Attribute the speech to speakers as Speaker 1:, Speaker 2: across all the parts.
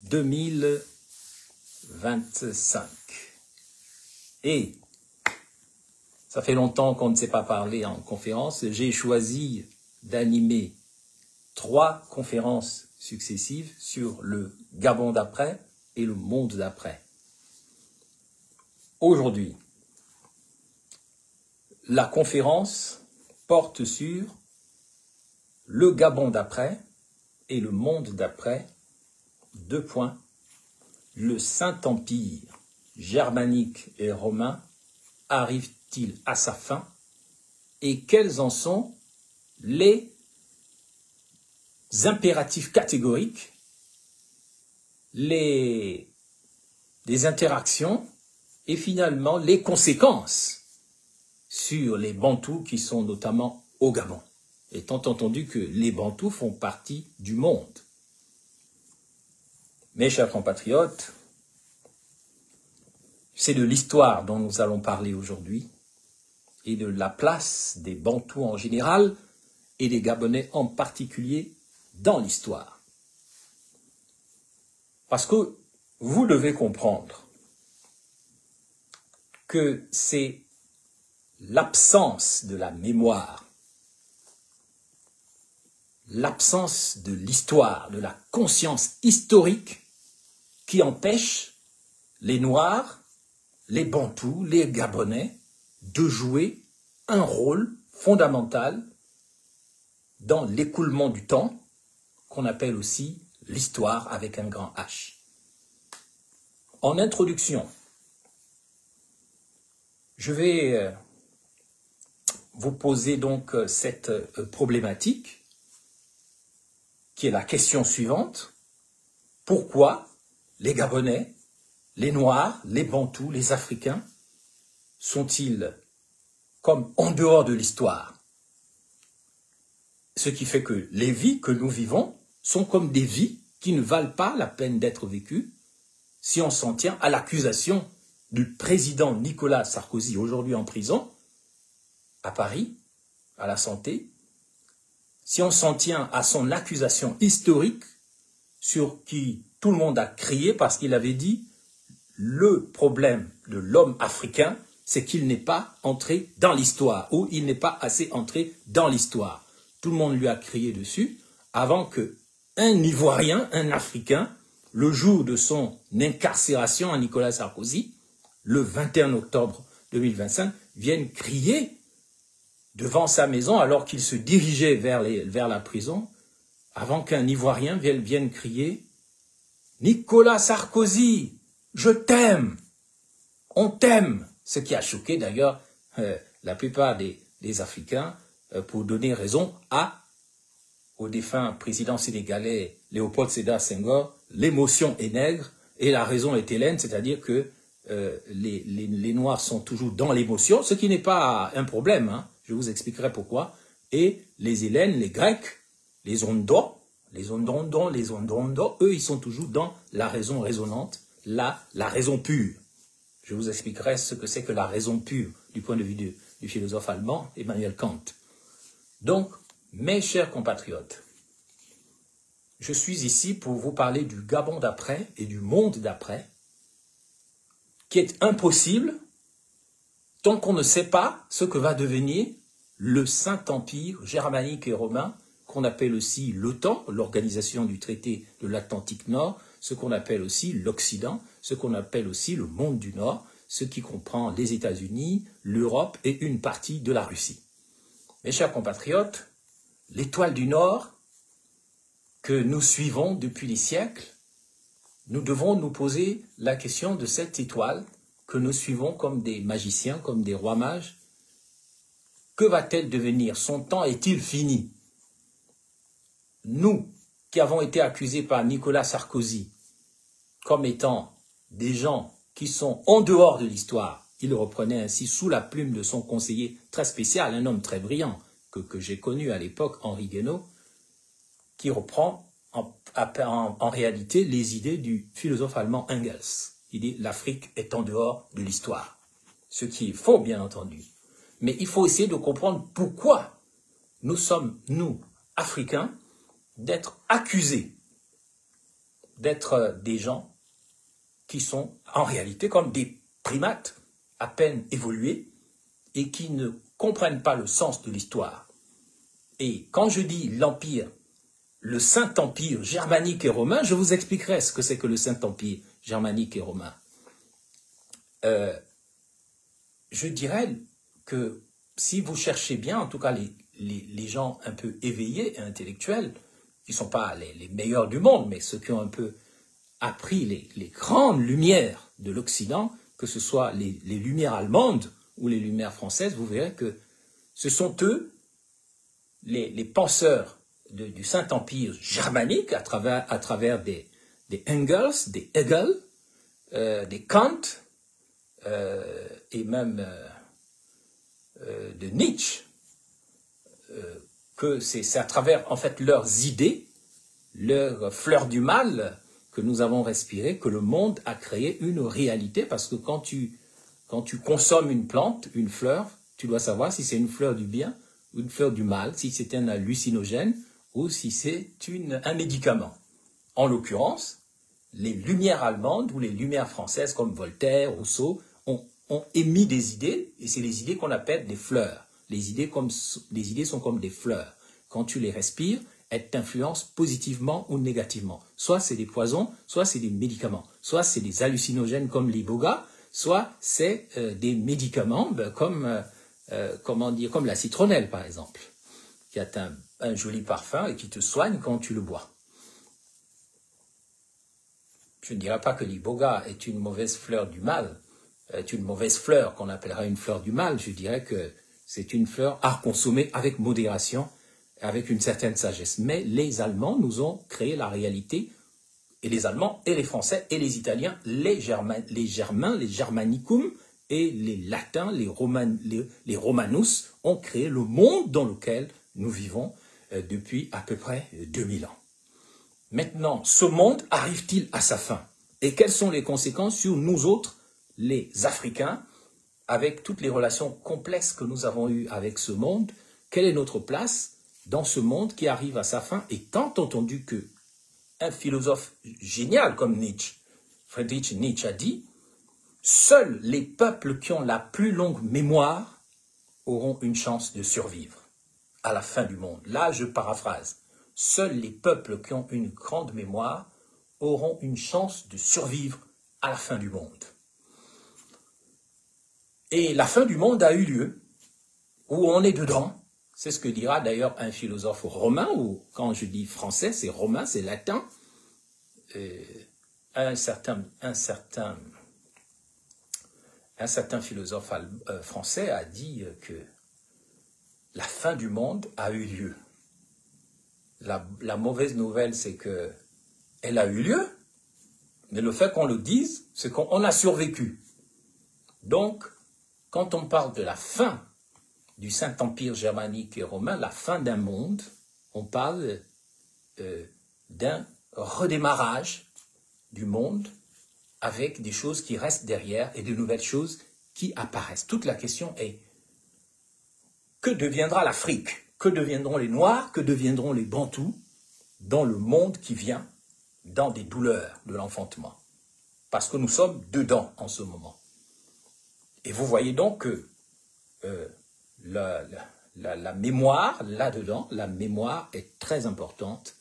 Speaker 1: 2025. Et ça fait longtemps qu'on ne s'est pas parlé en conférence. J'ai choisi d'animer 3 conférences successives sur le Gabon d'après et le monde d'après. Aujourd'hui, la conférence porte sur le Gabon d'après et le monde d'après. 2 points. Le Saint-Empire germanique et romain arrive-t-il à sa fin et quels en sont les impératifs catégoriques, les interactions et finalement les conséquences sur les Bantous qui sont notamment au Gabon, étant entendu que les Bantous font partie du monde. Mes chers compatriotes, c'est de l'histoire dont nous allons parler aujourd'hui et de la place des Bantous en général et des Gabonais en particulier dans l'histoire. Parce que vous devez comprendre que c'est l'absence de la mémoire, l'absence de l'histoire, de la conscience historique qui empêche les Noirs, les Bantous, les Gabonais de jouer un rôle fondamental dans l'écoulement du temps, qu'on appelle aussi l'histoire avec un grand H. En introduction, je vais vous poser donc cette problématique qui est la question suivante. Pourquoi les Gabonais, les Noirs, les Bantous, les Africains sont-ils comme en dehors de l'histoire? Ce qui fait que les vies que nous vivons sont comme des vies qui ne valent pas la peine d'être vécues si on s'en tient à l'accusation du président Nicolas Sarkozy, aujourd'hui en prison, à Paris, à la santé, si on s'en tient à son accusation historique sur qui tout le monde a crié parce qu'il avait dit le problème de l'homme africain, c'est qu'il n'est pas entré dans l'histoire ou il n'est pas assez entré dans l'histoire. Tout le monde lui a crié dessus avant que un Ivoirien, un Africain, le jour de son incarcération à Nicolas Sarkozy, le 21 octobre 2025, vienne crier devant sa maison alors qu'il se dirigeait vers la prison, avant qu'un Ivoirien vienne crier « Nicolas Sarkozy, je t'aime, on t'aime », ce qui a choqué d'ailleurs la plupart des Africains pour donner raison au défunt président sénégalais Léopold Sédar Senghor, l'émotion est nègre et la raison est hellène, c'est-à-dire que les Noirs sont toujours dans l'émotion, ce qui n'est pas un problème, hein, je vous expliquerai pourquoi, et les Hellènes, les Grecs, les Ondos, eux ils sont toujours dans la raison raisonnante, la raison pure. Je vous expliquerai ce que c'est que la raison pure du point de vue du philosophe allemand Emmanuel Kant. Donc, mes chers compatriotes, je suis ici pour vous parler du Gabon d'après et du monde d'après, qui est impossible tant qu'on ne sait pas ce que va devenir le Saint-Empire germanique et romain, qu'on appelle aussi l'OTAN, l'organisation du traité de l'Atlantique Nord, ce qu'on appelle aussi l'Occident, ce qu'on appelle aussi le monde du Nord, ce qui comprend les États-Unis, l'Europe et une partie de la Russie. Mes chers compatriotes, l'étoile du Nord que nous suivons depuis des siècles, nous devons nous poser la question de cette étoile que nous suivons comme des magiciens, comme des rois mages. Que va-t-elle devenir? Son temps est-il fini? Nous, qui avons été accusés par Nicolas Sarkozy comme étant des gens qui sont en dehors de l'histoire, il reprenait ainsi sous la plume de son conseiller très spécial, un homme très brillant que j'ai connu à l'époque, Henri Guénaud, qui reprend en réalité les idées du philosophe allemand Engels. Il dit « l'Afrique est en dehors de l'histoire ». Ce qui est faux, bien entendu. Mais il faut essayer de comprendre pourquoi nous sommes, nous, Africains, d'être accusés d'être des gens qui sont en réalité comme des primates à peine évolués et qui ne comprennent pas le sens de l'histoire. Et quand je dis l'Empire, le Saint-Empire germanique et romain, je vous expliquerai ce que c'est que le Saint-Empire germanique et romain. Je dirais que si vous cherchez bien, en tout cas les gens un peu éveillés et intellectuels, qui ne sont pas les meilleurs du monde, mais ceux qui ont un peu appris les grandes lumières de l'Occident, que ce soit les lumières allemandes ou les lumières françaises, vous verrez que ce sont eux, les penseurs du Saint-Empire germanique, à travers des Engels, des Hegel, des Kant, et même de Nietzsche, que c'est à travers en fait leurs idées, leurs fleurs du mal que nous avons respiré, que le monde a créé une réalité, parce que quand tu consommes une plante, une fleur, tu dois savoir si c'est une fleur du bien ou une fleur du mal, si c'est un hallucinogène ou si c'est un médicament. En l'occurrence, les lumières allemandes ou les lumières françaises comme Voltaire, Rousseau ont émis des idées, et c'est les idées qu'on appelle des fleurs. Les idées sont comme des fleurs. Quand tu les respires, elles t'influencent positivement ou négativement. Soit c'est des poisons, soit c'est des médicaments, soit c'est des hallucinogènes comme l'iboga, soit c'est des médicaments comme la citronnelle par exemple, qui a un joli parfum et qui te soigne quand tu le bois. Je ne dirais pas que l'iboga est une mauvaise fleur du mal, est une mauvaise fleur qu'on appellera une fleur du mal. Je dirais que c'est une fleur à consommer avec modération, avec une certaine sagesse. Mais les Allemands nous ont créé la réalité, et les Allemands, et les Français, et les Italiens, les Germains, les Germanicum, et les Latins, les Romanus, ont créé le monde dans lequel nous vivons depuis à peu près 2000 ans. Maintenant, ce monde arrive-t-il à sa fin? Et quelles sont les conséquences sur nous autres, les Africains, avec toutes les relations complexes que nous avons eues avec ce monde? Quelle est notre place dans ce monde qui arrive à sa fin? Et tant entendu que un philosophe génial comme Nietzsche, Friedrich Nietzsche a dit, seuls les peuples qui ont la plus longue mémoire auront une chance de survivre à la fin du monde. Là, je paraphrase. Seuls les peuples qui ont une grande mémoire auront une chance de survivre à la fin du monde. Et la fin du monde a eu lieu, où on est dedans. C'est ce que dira d'ailleurs un philosophe romain, ou quand je dis français, c'est romain, c'est latin. Un certain philosophe français a dit que la fin du monde a eu lieu. La mauvaise nouvelle, c'est qu'elle a eu lieu, mais le fait qu'on le dise, c'est qu'on a survécu. Donc, quand on parle de la fin du Saint-Empire germanique et romain, la fin d'un monde, on parle d'un redémarrage du monde avec des choses qui restent derrière et de nouvelles choses qui apparaissent. Toute la question est, que deviendra l'Afrique? Que deviendront les Noirs? Que deviendront les Bantous dans le monde qui vient, dans des douleurs de l'enfantement? Parce que nous sommes dedans en ce moment. Et vous voyez donc que la mémoire, là-dedans, la mémoire est très importante.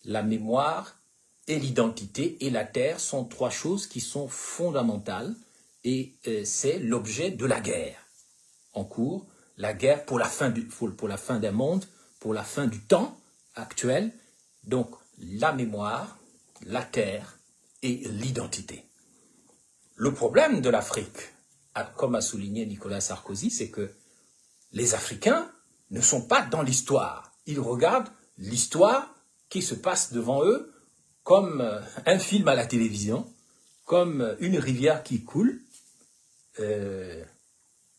Speaker 1: La mémoire et l'identité et la terre sont trois choses qui sont fondamentales et c'est l'objet de la guerre en cours, la guerre pour la fin d'un monde, pour la fin du temps actuel. Donc la mémoire, la terre et l'identité. Le problème de l'Afrique, comme a souligné Nicolas Sarkozy, c'est que les Africains ne sont pas dans l'histoire. Ils regardent l'histoire qui se passe devant eux comme un film à la télévision, comme une rivière qui coule,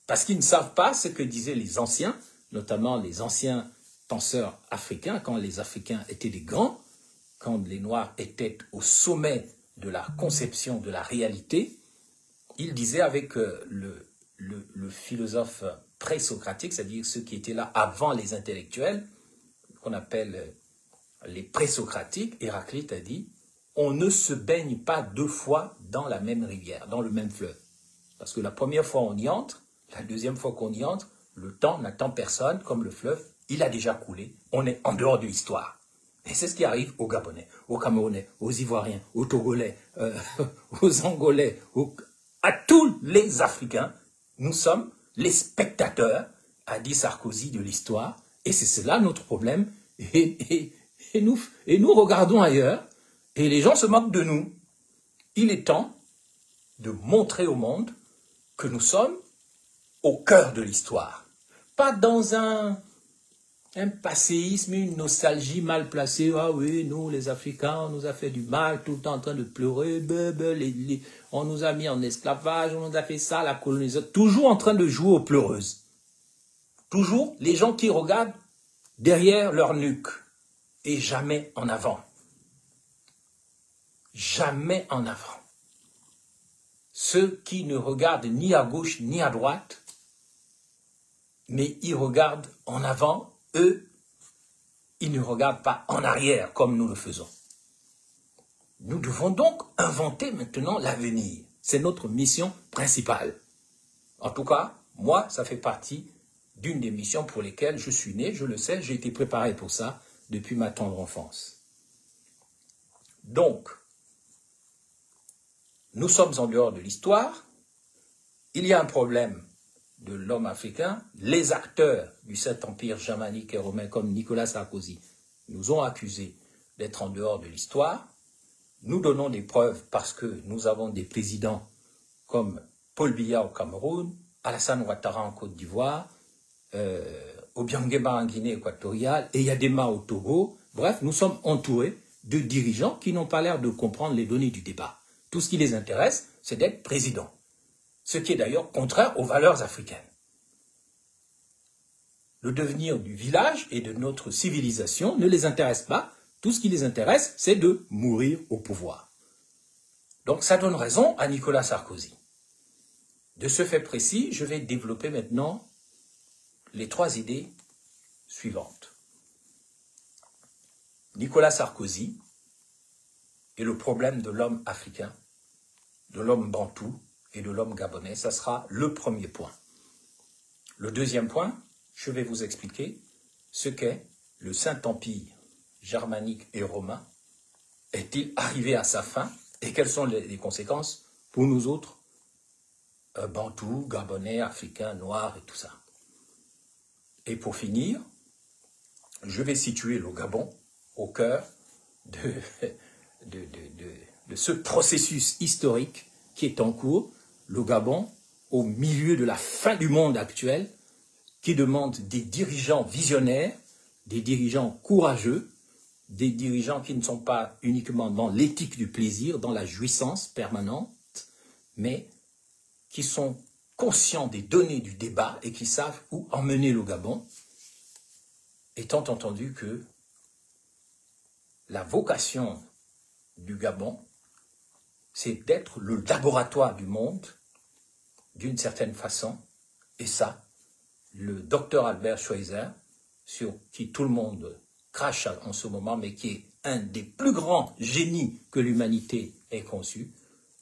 Speaker 1: parce qu'ils ne savent pas ce que disaient les anciens, notamment les anciens penseurs africains, quand les Africains étaient des grands, quand les Noirs étaient au sommet de la conception de la réalité. Ils disaient avec le philosophe pré-socratique, c'est-à-dire ceux qui étaient là avant les intellectuels, qu'on appelle les pré-socratiques, Héraclite a dit, on ne se baigne pas 2 fois dans la même rivière, dans le même fleuve. Parce que la première fois on y entre, la deuxième fois qu'on y entre, le temps n'attend personne, comme le fleuve, il a déjà coulé, on est en dehors de l'histoire. Et c'est ce qui arrive aux Gabonais, aux Camerounais, aux Ivoiriens, aux Togolais, aux Angolais, à tous les Africains. Nous sommes les spectateurs, a dit Sarkozy, de l'histoire. Et c'est cela notre problème. Et nous regardons ailleurs et les gens se moquent de nous. Il est temps de montrer au monde que nous sommes au cœur de l'histoire. Pas dans un passéisme, une nostalgie mal placée. Ah oui, nous les Africains, on nous a fait du mal, tout le temps en train de pleurer, on nous a mis en esclavage, on nous a fait ça, la colonisation. Toujours en train de jouer aux pleureuses. Toujours les gens qui regardent derrière leur nuque et jamais en avant. Jamais en avant. Ceux qui ne regardent ni à gauche ni à droite, mais ils regardent en avant, eux, ils ne regardent pas en arrière comme nous le faisons. Nous devons donc inventer maintenant l'avenir. C'est notre mission principale. En tout cas, moi, ça fait partie d'une des missions pour lesquelles je suis né, je le sais, j'ai été préparé pour ça depuis ma tendre enfance. Donc, nous sommes en dehors de l'histoire, il y a un problème de l'homme africain, les acteurs du Saint-Empire germanique et romain comme Nicolas Sarkozy nous ont accusés d'être en dehors de l'histoire. Nous donnons des preuves parce que nous avons des présidents comme Paul Biya au Cameroun, Alassane Ouattara en Côte d'Ivoire, Obiang-Nguema en Guinée équatoriale et Yadema au Togo. Bref, nous sommes entourés de dirigeants qui n'ont pas l'air de comprendre les données du débat. Tout ce qui les intéresse, c'est d'être président. Ce qui est d'ailleurs contraire aux valeurs africaines. Le devenir du village et de notre civilisation ne les intéresse pas. Tout ce qui les intéresse, c'est de mourir au pouvoir. Donc ça donne raison à Nicolas Sarkozy. De ce fait précis, je vais développer maintenant les 3 idées suivantes. Nicolas Sarkozy est le problème de l'homme africain, de l'homme bantou et de l'homme gabonais. Ça sera le premier point. Le deuxième point, je vais vous expliquer ce qu'est le Saint-Empire germanique et romain. Est-il arrivé à sa fin et quelles sont les conséquences pour nous autres, bantous, gabonais, africains, noirs et tout ça. Et pour finir, je vais situer le Gabon au cœur de ce processus historique qui est en cours, le Gabon au milieu de la fin du monde actuel, qui demande des dirigeants visionnaires, des dirigeants courageux, des dirigeants qui ne sont pas uniquement dans l'éthique du plaisir, dans la jouissance permanente, mais qui sont conscients des données du débat et qui savent où emmener le Gabon, étant entendu que la vocation du Gabon, c'est d'être le laboratoire du monde, d'une certaine façon, et ça, le docteur Albert Schweitzer, sur qui tout le monde crache en ce moment, mais qui est un des plus grands génies que l'humanité ait conçu,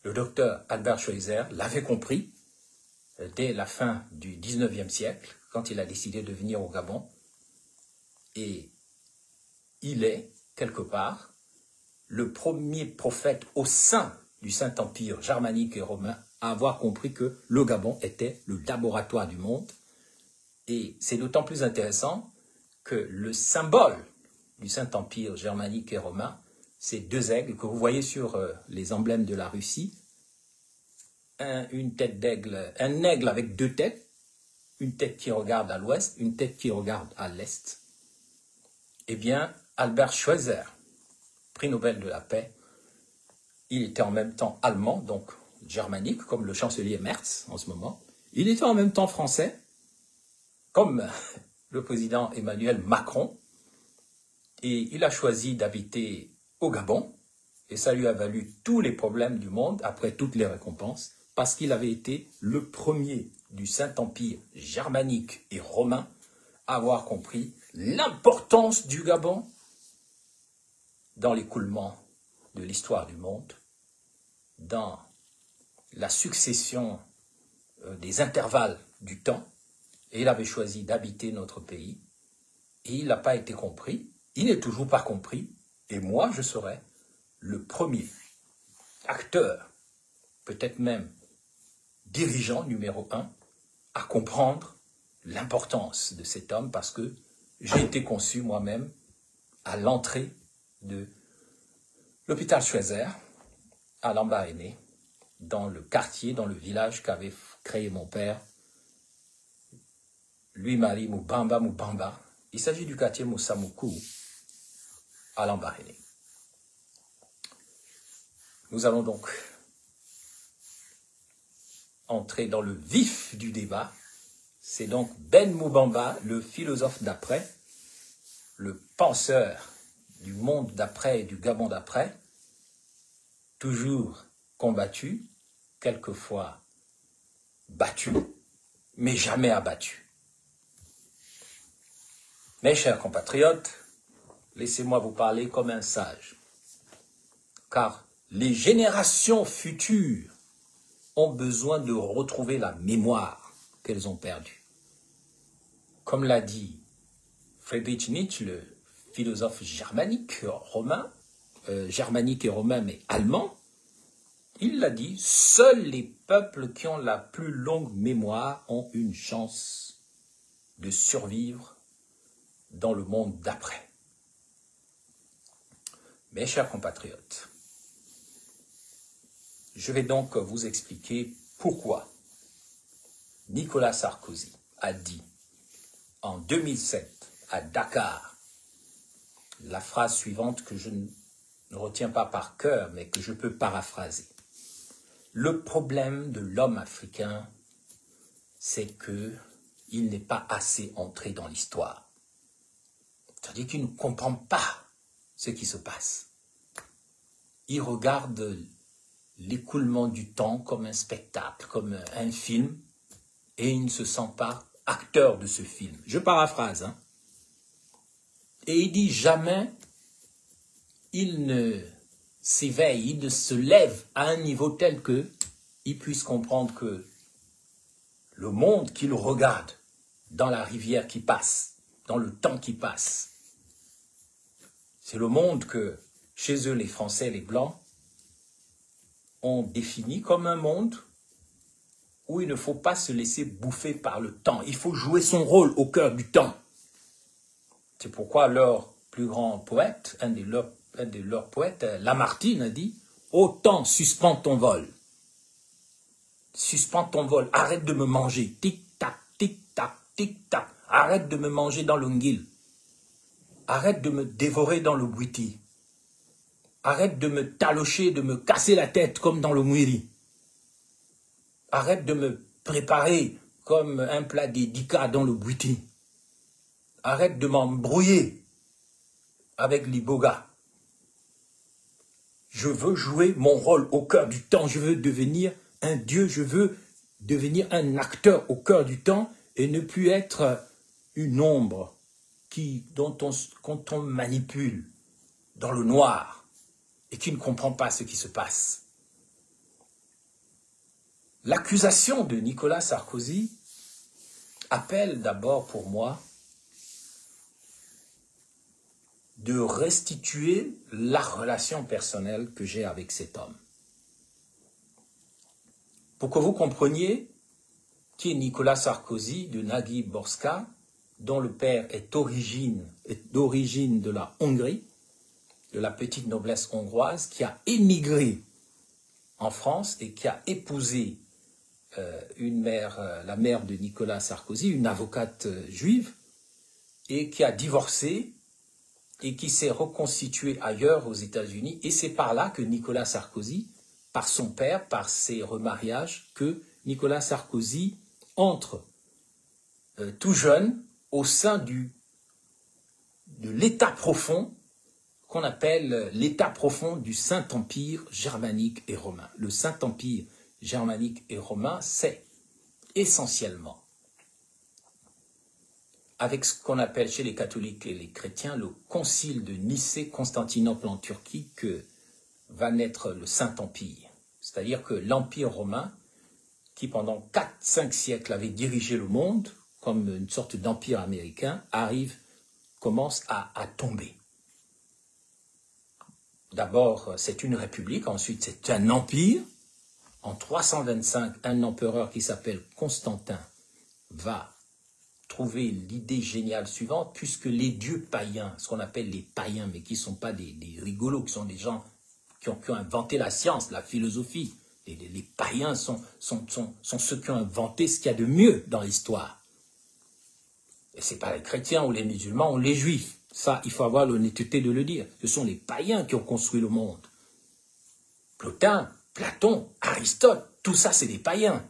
Speaker 1: le docteur Albert Schweitzer l'avait compris dès la fin du 19e siècle, quand il a décidé de venir au Gabon, et il est, quelque part, le premier prophète au sein du Saint-Empire germanique et romain à avoir compris que le Gabon était le laboratoire du monde. Et c'est d'autant plus intéressant que le symbole du Saint-Empire germanique et romain, c'est 2 aigles que vous voyez sur les emblèmes de la Russie. Une tête d'aigle, un aigle avec 2 têtes, une tête qui regarde à l'ouest, une tête qui regarde à l'est. Eh bien, Albert Schweitzer, prix Nobel de la paix, il était en même temps allemand, donc germanique, comme le chancelier Merz en ce moment. Il était en même temps français, comme le président Emmanuel Macron, et il a choisi d'habiter au Gabon, et ça lui a valu tous les problèmes du monde, après toutes les récompenses, parce qu'il avait été le premier du Saint-Empire germanique et romain à avoir compris l'importance du Gabon dans l'écoulement de l'histoire du monde, dans la succession des intervalles du temps, et il avait choisi d'habiter notre pays, et il n'a pas été compris, il n'est toujours pas compris, et moi je serai le premier acteur, peut-être même dirigeant numéro 1, à comprendre l'importance de cet homme, parce que j'ai été conçu moi-même à l'entrée de l'hôpital Schweitzer, à Lambaréné, dans le quartier, dans le village qu'avait créé mon père, Louis-Marie Moubamba. Il s'agit du quartier Moussamoukou, à Lambaréné. Nous allons donc entrer dans le vif du débat. C'est donc Ben Moubamba, le philosophe d'après, le penseur du monde d'après et du Gabon d'après, toujours combattu, quelquefois battu, mais jamais abattu. Mes chers compatriotes, laissez-moi vous parler comme un sage, car les générations futures ont besoin de retrouver la mémoire qu'elles ont perdue. Comme l'a dit Friedrich Nietzsche, le philosophe germanique et romain, mais allemand, il l'a dit, seuls les peuples qui ont la plus longue mémoire ont une chance de survivre dans le monde d'après. Mes chers compatriotes, je vais donc vous expliquer pourquoi Nicolas Sarkozy a dit en 2007 à Dakar la phrase suivante que je ne retiens pas par cœur, mais que je peux paraphraser. Le problème de l'homme africain, c'est qu'il n'est pas assez entré dans l'histoire. C'est-à-dire qu'il ne comprend pas ce qui se passe. Il regarde l'écoulement du temps comme un spectacle, comme un film, et il ne se sent pas acteur de ce film. Je paraphrase, hein. Et il dit jamais il ne s'éveille, il ne se lève à un niveau tel qu'il puisse comprendre que le monde qu'il regarde dans la rivière qui passe, dans le temps qui passe, c'est le monde que, chez eux, les Français, les Blancs, ont défini comme un monde où il ne faut pas se laisser bouffer par le temps. Il faut jouer son rôle au cœur du temps. C'est pourquoi leur plus grand poète, un de leurs poètes, Lamartine, a dit « Ô temps, suspends ton vol. Suspends ton vol. Arrête de me manger. Tic-tac, tic-tac, tic-tac. Arrête de me manger dans l'onguil. Arrête de me dévorer dans le bouiti. Arrête de me talocher, de me casser la tête comme dans le mouiri. Arrête de me préparer comme un plat d'édika dans le bouiti. Arrête de m'embrouiller avec l'iboga. Je veux jouer mon rôle au cœur du temps. Je veux devenir un dieu. Je veux devenir un acteur au cœur du temps et ne plus être une ombre quand on manipule dans le noir et qui ne comprend pas ce qui se passe. L'accusation de Nicolas Sarkozy appelle d'abord pour moi de restituer la relation personnelle que j'ai avec cet homme. Pour que vous compreniez qui est Nicolas Sarkozy de Nagui Borska, dont le père est d'origine de la Hongrie, de la petite noblesse hongroise, qui a émigré en France et qui a épousé la mère de Nicolas Sarkozy, une avocate juive, et qui a divorcé et qui s'est reconstitué ailleurs aux États-Unis. Et c'est par là que Nicolas Sarkozy, par son père, par ses remariages, que Nicolas Sarkozy entre tout jeune au sein de l'état profond qu'on appelle l'état profond du Saint-Empire germanique et romain. Le Saint-Empire germanique et romain, c'est essentiellement, avec ce qu'on appelle chez les catholiques et les chrétiens, le concile de Nicée-Constantinople en Turquie, que va naître le Saint-Empire. C'est-à-dire que l'Empire romain, qui pendant 4-5 siècles avait dirigé le monde, comme une sorte d'empire américain, commence à tomber. D'abord, c'est une république, ensuite c'est un empire. En 325, un empereur qui s'appelle Constantin va trouver l'idée géniale suivante, puisque les dieux païens, ce qu'on appelle les païens, mais qui ne sont pas des rigolos, qui sont des gens qui ont inventé la science, la philosophie. Les païens sont ceux qui ont inventé ce qu'il y a de mieux dans l'histoire. Et ce n'est pas les chrétiens ou les musulmans ou les juifs. Ça, il faut avoir l'honnêteté de le dire. Ce sont les païens qui ont construit le monde. Plotin, Platon, Aristote, tout ça, c'est des païens.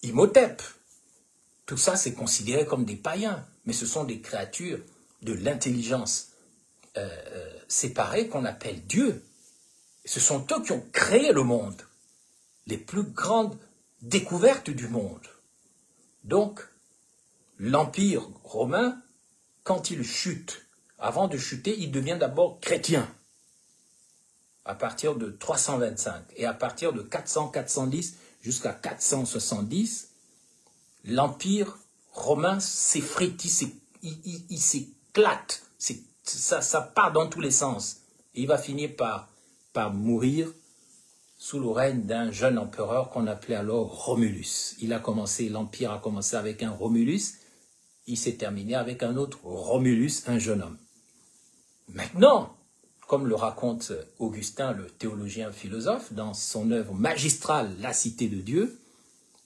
Speaker 1: Imhotep, tout ça, c'est considéré comme des païens. Mais ce sont des créatures de l'intelligence séparée qu'on appelle Dieu. Ce sont eux qui ont créé le monde. Les plus grandes découvertes du monde. Donc, l'Empire romain, quand il chute, avant de chuter, il devient d'abord chrétien. À partir de 325 et à partir de 400-410 jusqu'à 470, l'Empire romain s'effrite, il s'éclate, ça part dans tous les sens. Et il va finir par mourir sous le règne d'un jeune empereur qu'on appelait alors Romulus. L'Empire a commencé avec un Romulus, il s'est terminé avec un autre Romulus, un jeune homme. Maintenant, comme le raconte Augustin, le théologien philosophe, dans son œuvre magistrale « La cité de Dieu »,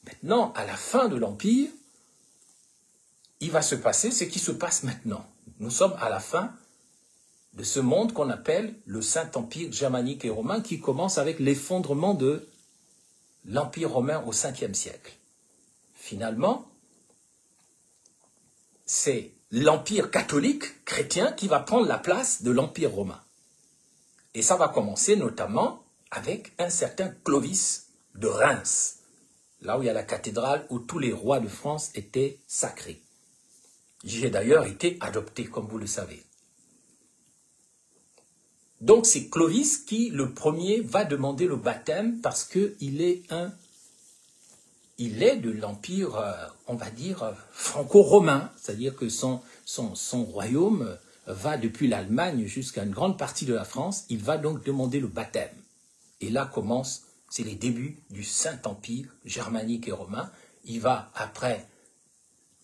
Speaker 1: maintenant, à la fin de l'Empire, il va se passer ce qui se passe maintenant. Nous sommes à la fin de ce monde qu'on appelle le Saint-Empire germanique et romain, qui commence avec l'effondrement de l'Empire romain au 5e siècle. Finalement, c'est l'Empire catholique chrétien qui va prendre la place de l'Empire romain. Et ça va commencer notamment avec un certain Clovis de Reims, là où il y a la cathédrale où tous les rois de France étaient sacrés. J'y ai d'ailleurs été adopté, comme vous le savez. Donc c'est Clovis qui, le premier, va demander le baptême parce qu'il est de l'empire, on va dire, franco-romain, c'est-à-dire que son royaume va depuis l'Allemagne jusqu'à une grande partie de la France. Il va donc demander le baptême. Et là c'est les débuts du Saint-Empire germanique et romain. Il va après,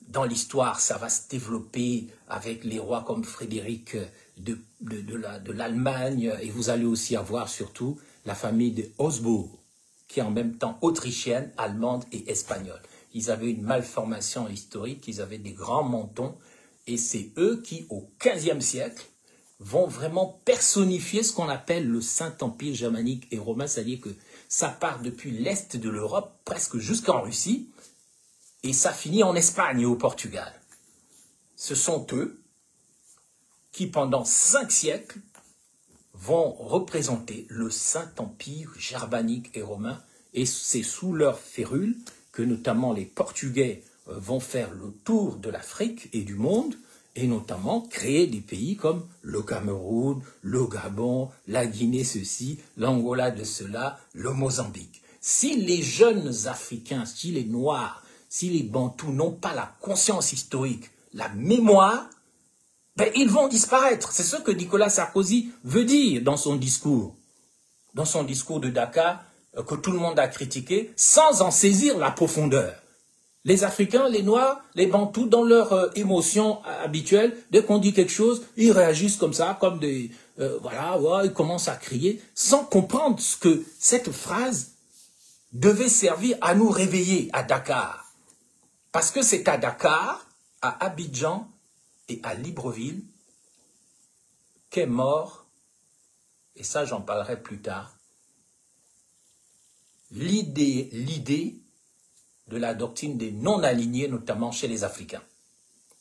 Speaker 1: dans l'histoire, ça va se développer avec les rois comme Frédéric de l'Allemagne, et vous allez aussi avoir surtout la famille de Habsbourg, qui est en même temps autrichienne, allemande et espagnole. Ils avaient une malformation historique, ils avaient des grands mentons, et c'est eux qui, au XVe siècle, vont vraiment personnifier ce qu'on appelle le Saint-Empire germanique et romain, c'est-à-dire que ça part depuis l'Est de l'Europe, presque jusqu'en Russie, et ça finit en Espagne et au Portugal. Ce sont eux qui, pendant 5 siècles, vont représenter le Saint-Empire germanique et romain, et c'est sous leur férule que notamment les Portugais vont faire le tour de l'Afrique et du monde, et notamment créer des pays comme le Cameroun, le Gabon, la Guinée ceci, l'Angola de cela, le Mozambique. Si les jeunes Africains, si les Noirs, si les Bantous n'ont pas la conscience historique, la mémoire, ben, ils vont disparaître. C'est ce que Nicolas Sarkozy veut dire dans son discours. Dans son discours de Dakar, que tout le monde a critiqué, sans en saisir la profondeur. Les Africains, les Noirs, les Bantous, dans leur émotion habituelle, dès qu'on dit quelque chose, ils réagissent comme ça, comme des... voilà, ouais, ils commencent à crier, sans comprendre ce que cette phrase devait servir à nous réveiller à Dakar. Parce que c'est à Dakar, à Abidjan et à Libreville qu'est mort, et ça j'en parlerai plus tard, l'idée de la doctrine des non-alignés, notamment chez les Africains,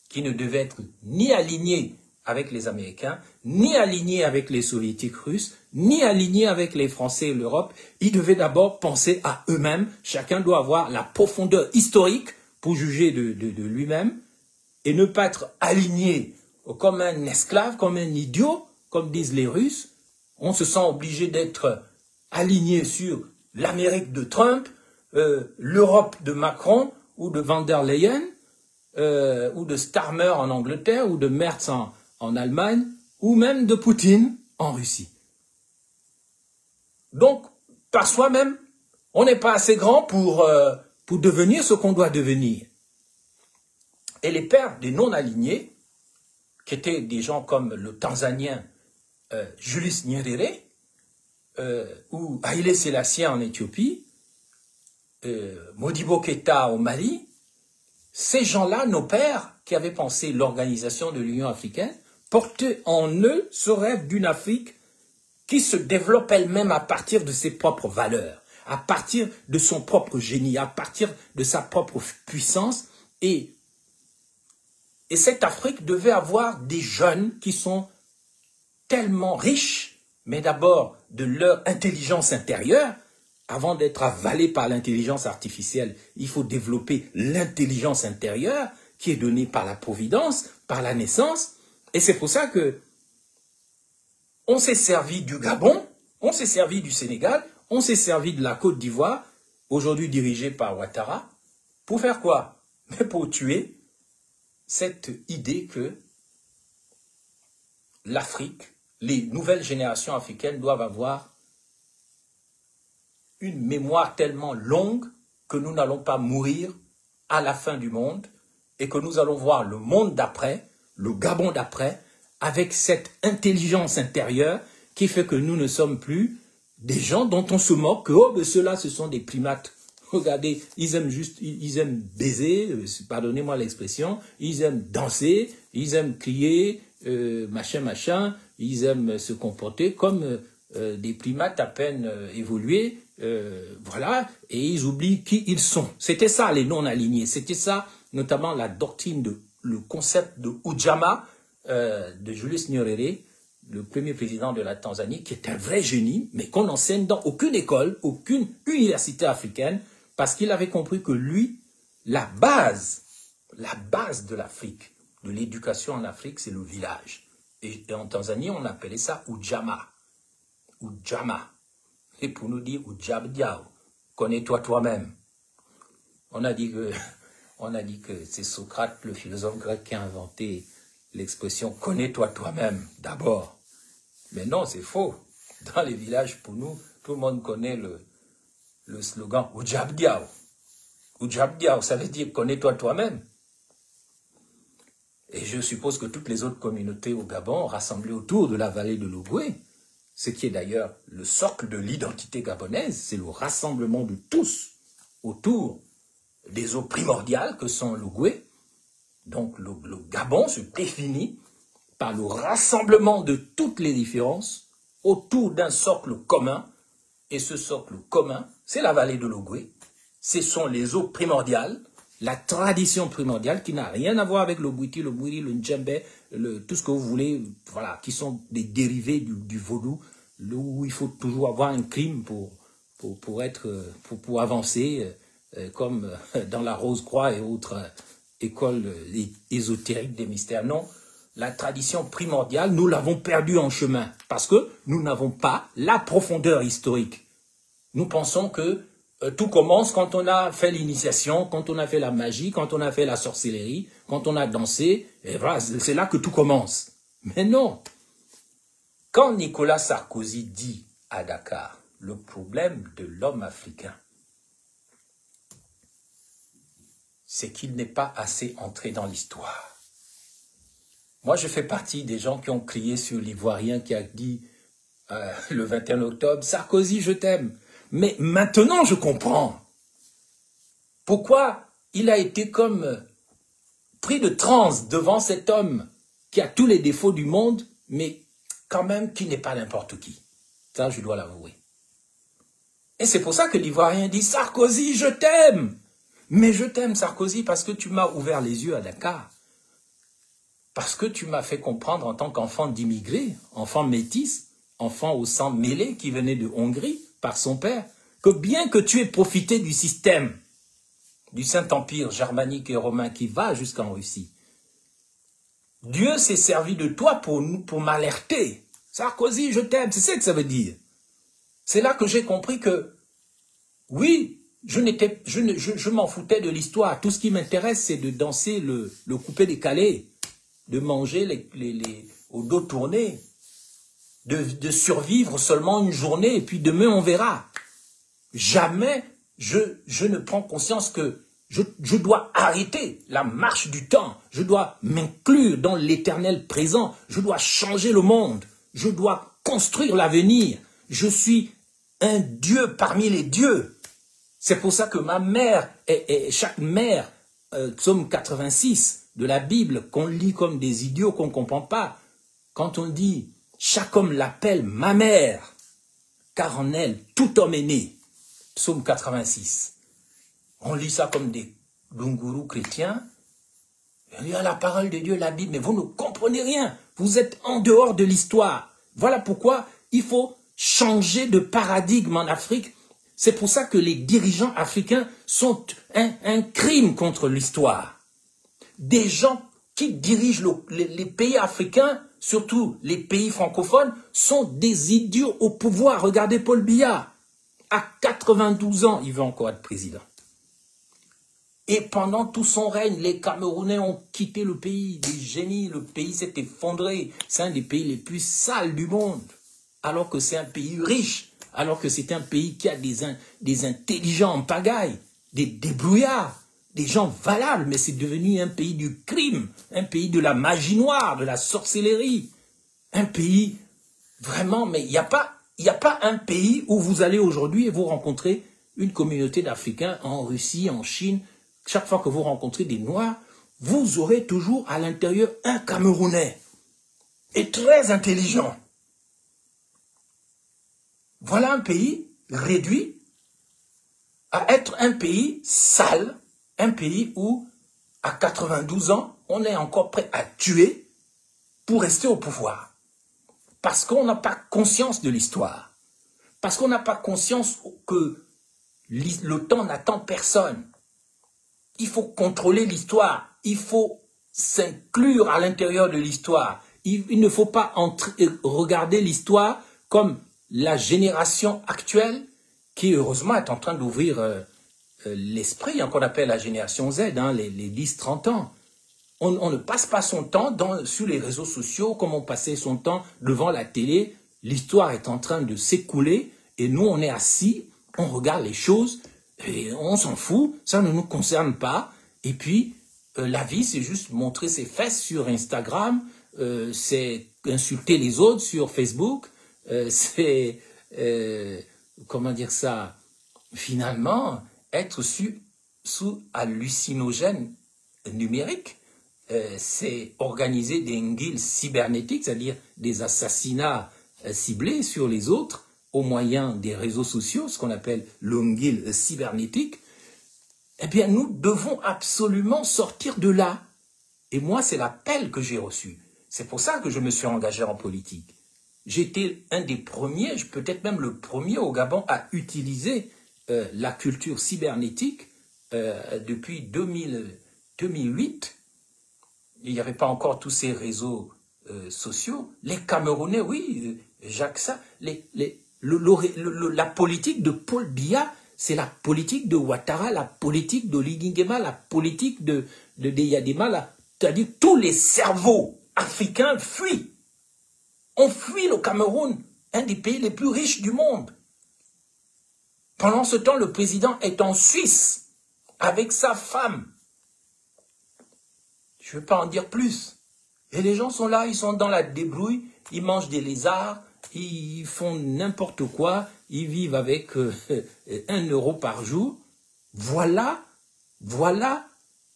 Speaker 1: qui ne devaient être ni alignés avec les Américains, ni alignés avec les Soviétiques russes, ni alignés avec les Français et l'Europe. Ils devaient d'abord penser à eux-mêmes. Chacun doit avoir la profondeur historique pour juger de lui-même et ne pas être aligné comme un esclave, comme un idiot, comme disent les Russes, On se sent obligé d'être aligné sur l'Amérique de Trump, l'Europe de Macron ou de Van der Leyen, ou de Starmer en Angleterre, ou de Merz en Allemagne, ou même de Poutine en Russie. Donc, par soi-même, on n'est pas assez grand pour devenir ce qu'on doit devenir. Et les pères des non-alignés, qui étaient des gens comme le Tanzanien Julius Nyerere, ou Haïlé Sélassié en Éthiopie, Modibo Keïta au Mali, ces gens-là, nos pères, qui avaient pensé l'organisation de l'Union africaine, portaient en eux ce rêve d'une Afrique qui se développe elle-même à partir de ses propres valeurs, à partir de son propre génie, à partir de sa propre puissance. Et cette Afrique devait avoir des jeunes qui sont tellement riches, mais d'abord de leur intelligence intérieure. Avant d'être avalé par l'intelligence artificielle, il faut développer l'intelligence intérieure qui est donnée par la providence, par la naissance. Et c'est pour ça que on s'est servi du Gabon, on s'est servi du Sénégal, on s'est servi de la Côte d'Ivoire, aujourd'hui dirigée par Ouattara, pour faire quoi? Mais pour tuer cette idée que l'Afrique, les nouvelles générations africaines doivent avoir une mémoire tellement longue que nous n'allons pas mourir à la fin du monde et que nous allons voir le monde d'après, le Gabon d'après, avec cette intelligence intérieure qui fait que nous ne sommes plus des gens dont on se moque, que oh, ben ceux-là, ce sont des primates. Regardez, ils aiment baiser, pardonnez-moi l'expression, ils aiment danser, ils aiment crier, machin, ils aiment se comporter comme des primates à peine évolués, voilà, et ils oublient qui ils sont. C'était ça les non-alignés, c'était ça notamment la doctrine, le concept de Ujamaa, de Julius Nyerere, le premier président de la Tanzanie, qui est un vrai génie, mais qu'on n'enseigne dans aucune école, aucune université africaine, parce qu'il avait compris que lui, la base de l'Afrique, de l'éducation en Afrique, c'est le village. Et en Tanzanie, on appelait ça Ujamaa. Ujamaa. Et pour nous dire Ujabdiao, connais-toi toi-même. On a dit que c'est Socrate, le philosophe grec, qui a inventé l'expression « connais-toi toi-même » d'abord. Mais non, c'est faux. Dans les villages, pour nous, tout le monde connaît le slogan « Ujabdiao ». Ujabdiao, ça veut dire « connais-toi toi-même ». Et je suppose que toutes les autres communautés au Gabon, rassemblées autour de la vallée de l'Ogooué, ce qui est d'ailleurs le socle de l'identité gabonaise, c'est le rassemblement de tous autour des eaux primordiales que sont l'Ogooué. Donc le Gabon se définit par le rassemblement de toutes les différences autour d'un socle commun. Et ce socle commun, c'est la vallée de l'Ogooué. Ce sont les eaux primordiales, la tradition primordiale qui n'a rien à voir avec le Bwiti, le Bwiri, le Ndjembe, tout ce que vous voulez, voilà, qui sont des dérivés du vaudou, où il faut toujours avoir un crime pour avancer, comme dans la Rose-Croix et autres écoles ésotériques des mystères. Non, la tradition primordiale, nous l'avons perdue en chemin parce que nous n'avons pas la profondeur historique. Nous pensons que tout commence quand on a fait l'initiation, quand on a fait la magie, quand on a fait la sorcellerie, quand on a dansé, et voilà, c'est là que tout commence. Mais non. Quand Nicolas Sarkozy dit à Dakar, le problème de l'homme africain, c'est qu'il n'est pas assez entré dans l'histoire. Moi, je fais partie des gens qui ont crié sur l'Ivoirien qui a dit le 21 octobre, « Sarkozy, je t'aime ». Mais maintenant, je comprends pourquoi il a été comme pris de transe devant cet homme qui a tous les défauts du monde, mais quand même qui n'est pas n'importe qui. Ça, je dois l'avouer. Et c'est pour ça que l'Ivoirien dit « Sarkozy, je t'aime ». Mais je t'aime, Sarkozy, parce que tu m'as ouvert les yeux à Dakar. Parce que tu m'as fait comprendre en tant qu'enfant d'immigré, enfant métis, enfant au sang mêlé qui venait de Hongrie par son père, que bien que tu aies profité du système du Saint-Empire germanique et romain qui va jusqu'en Russie, Dieu s'est servi de toi pour m'alerter Sarkozy, je t'aime. C'est ça que ça veut dire. C'est là que j'ai compris que, oui, je m'en foutais de l'histoire. Tout ce qui m'intéresse, c'est de danser le coupé-décalé, de manger au dos tourné, de survivre seulement une journée, et puis demain on verra. Jamais je ne prends conscience que je dois arrêter la marche du temps. Je dois m'inclure dans l'éternel présent. Je dois changer le monde. Je dois construire l'avenir. Je suis un Dieu parmi les dieux. C'est pour ça que ma mère, chaque mère, psaume 86 de la Bible, qu'on lit comme des idiots, qu'on ne comprend pas. Quand on dit, chaque homme l'appelle ma mère, car en elle, tout homme est né. Psaume 86. On lit ça comme des gourous chrétiens. Il y a la parole de Dieu, la Bible, mais vous ne comprenez rien. Vous êtes en dehors de l'histoire. Voilà pourquoi il faut changer de paradigme en Afrique. C'est pour ça que les dirigeants africains sont un crime contre l'histoire. Des gens qui dirigent les pays africains, surtout les pays francophones, sont des idiots au pouvoir. Regardez Paul Biya. À 92 ans, il veut encore être président. Et pendant tout son règne, les Camerounais ont quitté le pays, des génies, le pays s'est effondré. C'est un des pays les plus sales du monde, alors que c'est un pays riche, alors que c'est un pays qui a des intelligents en pagaille, des débrouillards, des gens valables, mais c'est devenu un pays du crime, un pays de la magie noire, de la sorcellerie, un pays vraiment, mais il n'y a pas un pays où vous allez aujourd'hui et vous rencontrez une communauté d'Africains en Russie, en Chine. Chaque fois que vous rencontrez des Noirs, vous aurez toujours à l'intérieur un Camerounais. Et très intelligent. Voilà un pays réduit à être un pays sale, un pays où, à 92 ans, on est encore prêt à tuer pour rester au pouvoir. Parce qu'on n'a pas conscience de l'histoire. Parce qu'on n'a pas conscience que le temps n'attend personne. Il faut contrôler l'histoire. Il faut s'inclure à l'intérieur de l'histoire. Il ne faut pas regarder l'histoire comme la génération actuelle qui, heureusement, est en train d'ouvrir l'esprit, qu'on appelle la génération Z, les 10-30 ans. On ne passe pas son temps sur les réseaux sociaux comme on passait son temps devant la télé. L'histoire est en train de s'écouler et nous, on est assis, on regarde les choses et on s'en fout, ça ne nous concerne pas. Et puis, la vie, c'est juste montrer ses fesses sur Instagram, c'est insulter les autres sur Facebook, c'est, comment dire ça, finalement, être sous hallucinogène numérique. C'est organiser des nguilles cybernétiques, c'est-à-dire des assassinats ciblés sur les autres au moyen des réseaux sociaux, ce qu'on appelle l'onguille cybernétique. Eh bien, nous devons absolument sortir de là. Et moi, c'est l'appel que j'ai reçu. C'est pour ça que je me suis engagé en politique. J'étais un des premiers, peut-être même le premier au Gabon, à utiliser la culture cybernétique depuis 2008. Il n'y avait pas encore tous ces réseaux sociaux. Les Camerounais, oui, Jacques Sa, la politique de Paul Biya, c'est la politique de Ouattara, la politique de Ligingema, la politique de Deyadema, c'est-à-dire tous les cerveaux africains fuient. On fuit le Cameroun, un des pays les plus riches du monde. Pendant ce temps, le président est en Suisse avec sa femme. Je ne veux pas en dire plus. Et les gens sont là, ils sont dans la débrouille, ils mangent des lézards, ils font n'importe quoi, ils vivent avec 1 euro par jour. Voilà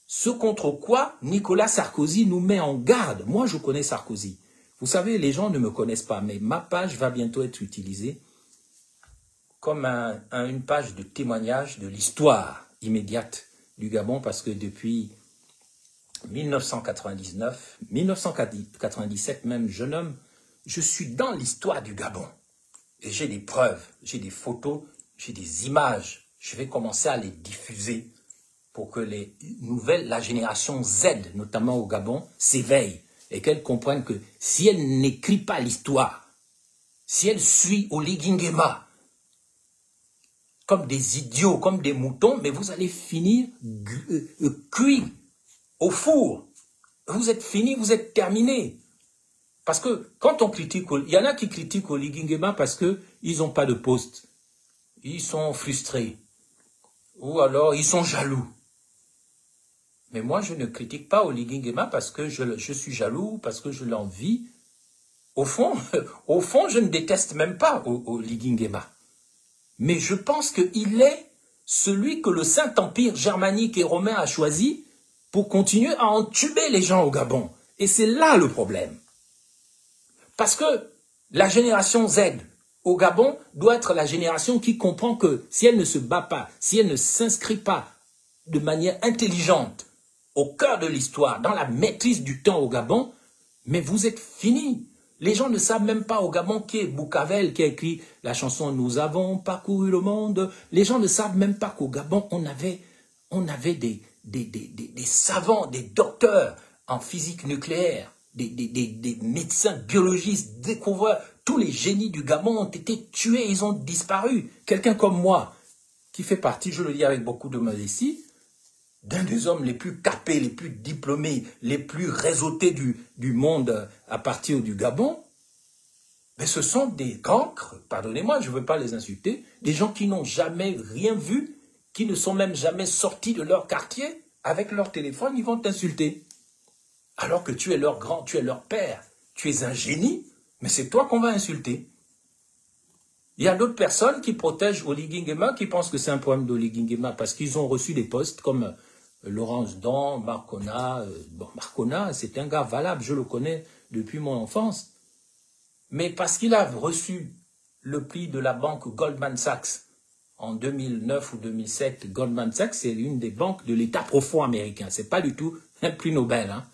Speaker 1: ce contre quoi Nicolas Sarkozy nous met en garde. Moi, je connais Sarkozy. Vous savez, les gens ne me connaissent pas, mais ma page va bientôt être utilisée comme une page de témoignage de l'histoire immédiate du Gabon, parce que depuis 1999, 1997 même, jeune homme, je suis dans l'histoire du Gabon. Et j'ai des preuves, j'ai des photos, j'ai des images. Je vais commencer à les diffuser pour que la génération Z, notamment au Gabon, s'éveille et qu'elle comprenne que si elle n'écrit pas l'histoire, si elle suit Oligui Nguema comme des idiots, comme des moutons, mais vous allez finir cuit au four. Vous êtes fini, vous êtes terminé. Parce que quand on critique, il y en a qui critiquent Oligui Nguema parce qu'ils n'ont pas de poste. Ils sont frustrés. Ou alors ils sont jaloux. Mais moi, je ne critique pas Oligui Nguema parce que je suis jaloux, parce que je l'envie. Au fond, je ne déteste même pas Oligui Nguema. Mais je pense qu'il est celui que le Saint-Empire germanique et romain a choisi pour continuer à entuber les gens au Gabon. Et c'est là le problème. Parce que la génération Z au Gabon doit être la génération qui comprend que si elle ne se bat pas, si elle ne s'inscrit pas de manière intelligente au cœur de l'histoire, dans la maîtrise du temps au Gabon, mais vous êtes finis. Les gens ne savent même pas au Gabon qui est Boucavel qui a écrit la chanson « Nous avons parcouru le monde ». Les gens ne savent même pas qu'au Gabon, on avait des savants, des docteurs en physique nucléaire, des médecins biologistes, découvreurs. Tous les génies du Gabon ont été tués, ils ont disparu. Quelqu'un comme moi, qui fait partie, je le dis avec beaucoup de modestie, d'un des hommes les plus capés, les plus diplômés, les plus réseautés du monde à partir du Gabon, mais ce sont des cancres, pardonnez-moi, je ne veux pas les insulter, des gens qui n'ont jamais rien vu, qui ne sont même jamais sortis de leur quartier, avec leur téléphone, ils vont t'insulter. Alors que tu es leur grand, tu es leur père, tu es un génie, mais c'est toi qu'on va insulter. Il y a d'autres personnes qui protègent Oligui Nguema, qui pensent que c'est un problème d'Oligui Nguema, parce qu'ils ont reçu des postes comme Laurence Dan, Marcona. Bon, Marcona, c'est un gars valable, je le connais depuis mon enfance. Mais parce qu'il a reçu le prix de la banque Goldman Sachs en 2009 ou 2007, Goldman Sachs, c'est l'une des banques de l'État profond américain. C'est pas du tout un prix Nobel. Hein.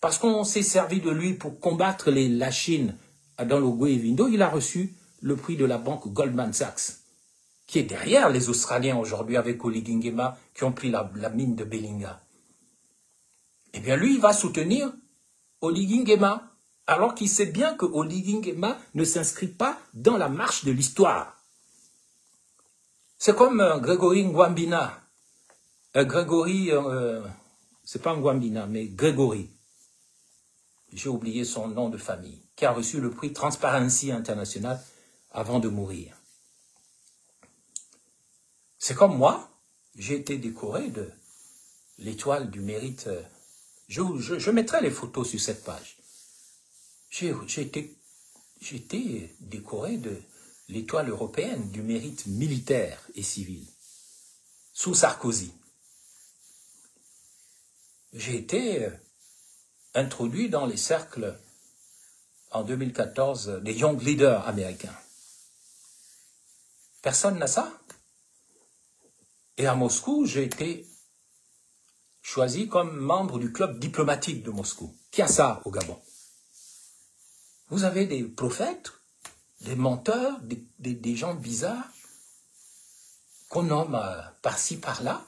Speaker 1: Parce qu'on s'est servi de lui pour combattre la Chine dans le Guevindo, il a reçu le prix de la banque Goldman Sachs, qui est derrière les Australiens aujourd'hui avec Oligui Nguema, qui ont pris la mine de Belinga. Eh bien, lui, il va soutenir Oligui Nguema, alors qu'il sait bien que Oligui Nguema ne s'inscrit pas dans la marche de l'histoire. C'est comme Grégory Ngwambina. C'est pas Ngwambina, mais Grégory. J'ai oublié son nom de famille, qui a reçu le prix Transparency International avant de mourir. C'est comme moi, j'ai été décoré de l'étoile du mérite. Je mettrai les photos sur cette page. J'ai été décoré de l'étoile européenne du mérite militaire et civil, sous Sarkozy. J'ai été introduit dans les cercles, en 2014, des Young Leaders américains. Personne n'a ça. Et à Moscou, j'ai été choisi comme membre du club diplomatique de Moscou. Qui a ça au Gabon? Vous avez des prophètes, des menteurs, des gens bizarres qu'on nomme par-ci, par-là.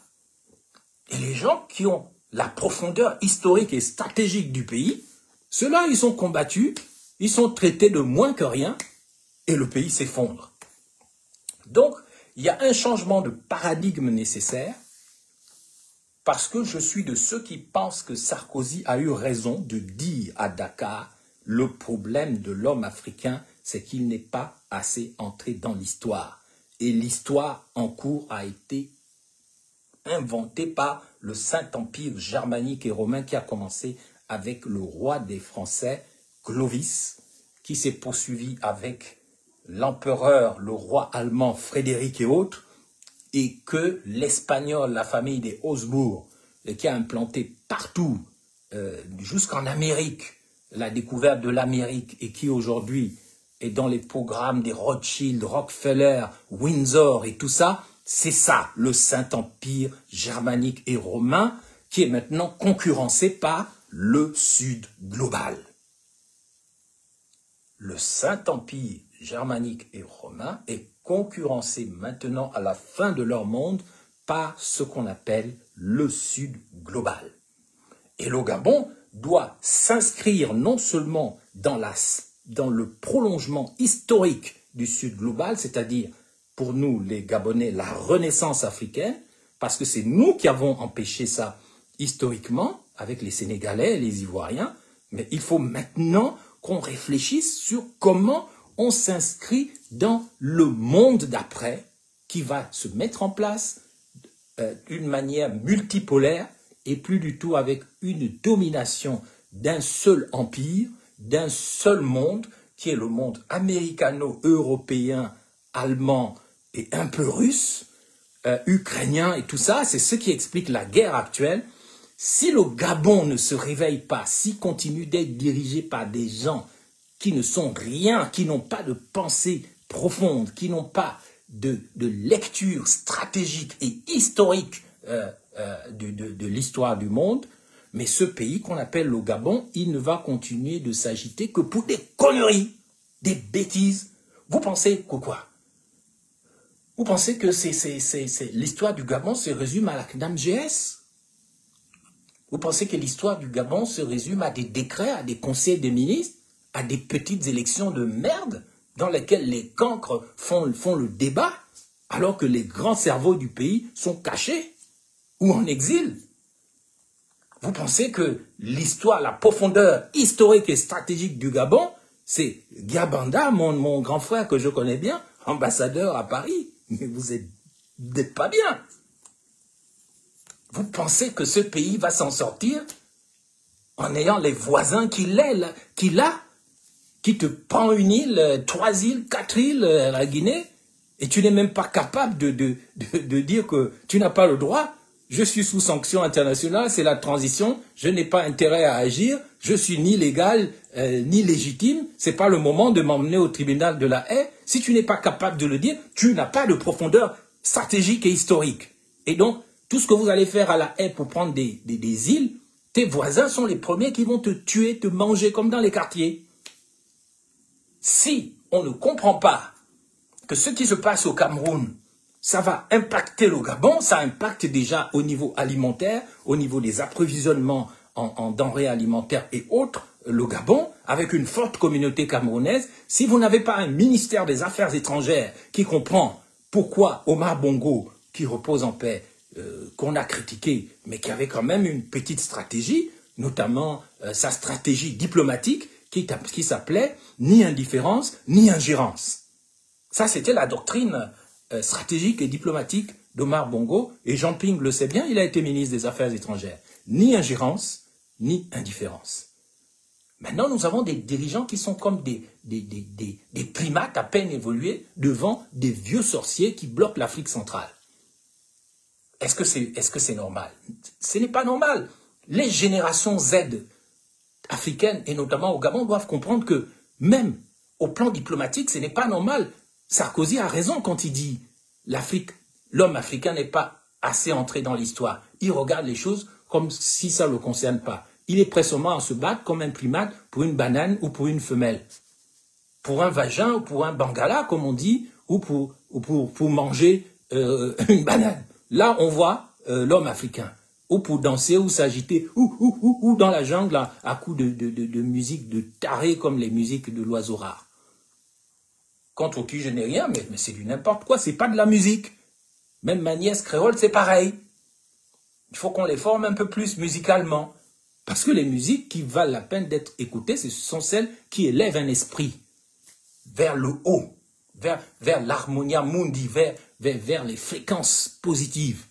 Speaker 1: Et les gens qui ont la profondeur historique et stratégique du pays, ceux-là, ils sont combattus, ils sont traités de moins que rien, et le pays s'effondre. Donc, il y a un changement de paradigme nécessaire, parce que je suis de ceux qui pensent que Sarkozy a eu raison de dire à Dakar, le problème de l'homme africain, c'est qu'il n'est pas assez entré dans l'histoire. Et l'histoire en cours a été inventée par le Saint-Empire germanique et romain qui a commencé avec le roi des Français, Clovis, qui s'est poursuivi avec l'empereur, le roi allemand Frédéric et autres, et que l'espagnol, la famille des Habsbourg, qui a implanté partout, jusqu'en Amérique, la découverte de l'Amérique, et qui aujourd'hui est dans les programmes des Rothschild, Rockefeller, Windsor et tout ça, c'est ça, le Saint-Empire germanique et romain, qui est maintenant concurrencé par le Sud global. Le Saint-Empire germanique et romain est concurrencé maintenant à la fin de leur monde par ce qu'on appelle le Sud global. Et le Gabon doit s'inscrire non seulement dans la dans le prolongement historique du Sud global, c'est-à-dire pour nous, les Gabonais, la renaissance africaine, parce que c'est nous qui avons empêché ça historiquement, avec les Sénégalais, les Ivoiriens, mais il faut maintenant qu'on réfléchisse sur comment on s'inscrit dans le monde d'après qui va se mettre en place d'une manière multipolaire et plus du tout avec une domination d'un seul empire, d'un seul monde, qui est le monde américano-européen, allemand et un peu russe, ukrainien et tout ça. C'est ce qui explique la guerre actuelle. Si le Gabon ne se réveille pas, s'il continue d'être dirigé par des gens qui ne sont rien, qui n'ont pas de pensée profonde, qui n'ont pas de lecture stratégique et historique de l'histoire du monde, mais ce pays qu'on appelle le Gabon, il ne va continuer de s'agiter que pour des conneries, des bêtises. Vous pensez que quoi? Vous pensez que l'histoire du Gabon se résume à la CNAM GS? Vous pensez que l'histoire du Gabon se résume à des décrets, à des conseils des ministres, à des petites élections de merde dans lesquelles les cancres font le débat, alors que les grands cerveaux du pays sont cachés ou en exil? Vous pensez que l'histoire, la profondeur historique et stratégique du Gabon, c'est Gabanda, mon grand frère que je connais bien, ambassadeur à Paris? Mais vous n'êtes pas bien. Vous pensez que ce pays va s'en sortir en ayant les voisins qu'il a, qui te prend une île, 3 îles, 4 îles, la Guinée, et tu n'es même pas capable de dire que tu n'as pas le droit? Je suis sous sanction internationale, c'est la transition, je n'ai pas intérêt à agir, je suis ni légal ni légitime, c'est pas le moment de m'emmener au tribunal de la Haye. Si tu n'es pas capable de le dire, tu n'as pas de profondeur stratégique et historique. Et donc, tout ce que vous allez faire à la Haye pour prendre des îles, tes voisins sont les premiers qui vont te tuer, te manger comme dans les quartiers. Si on ne comprend pas que ce qui se passe au Cameroun, ça va impacter le Gabon, ça impacte déjà au niveau alimentaire, au niveau des approvisionnements en denrées alimentaires et autres, le Gabon, avec une forte communauté camerounaise. Si vous n'avez pas un ministère des Affaires étrangères qui comprend pourquoi Omar Bongo, qui repose en paix, qu'on a critiqué, mais qui avait quand même une petite stratégie, notamment sa stratégie diplomatique, qui s'appelait ni indifférence, ni ingérence. Ça, c'était la doctrine stratégique et diplomatique d'Omar Bongo, et Jean Ping le sait bien, il a été ministre des Affaires étrangères. Ni ingérence, ni indifférence. Maintenant, nous avons des dirigeants qui sont comme des primates à peine évolués devant des vieux sorciers qui bloquent l'Afrique centrale. Est-ce que c'est normal? Ce n'est pas normal. Les générations Z africaines, et notamment au Gabon, doivent comprendre que même au plan diplomatique, ce n'est pas normal. Sarkozy a raison quand il dit l'Afrique, l'homme africain n'est pas assez entré dans l'histoire. Il regarde les choses comme si ça ne le concerne pas. Il est prêt seulement à se battre comme un primate pour une banane ou pour une femelle. Pour un vagin ou pour un bangala, comme on dit, ou pour manger une banane. Là, on voit l'homme africain. Ou pour danser, ou s'agiter, ou dans la jungle à coups de musique de taré comme les musiques de l'oiseau rare. Contre qui je n'ai rien, mais c'est du n'importe quoi, c'est pas de la musique. Même ma nièce créole, c'est pareil. Il faut qu'on les forme un peu plus musicalement. Parce que les musiques qui valent la peine d'être écoutées, ce sont celles qui élèvent un esprit vers le haut, vers l'harmonia mundi, vers les fréquences positives.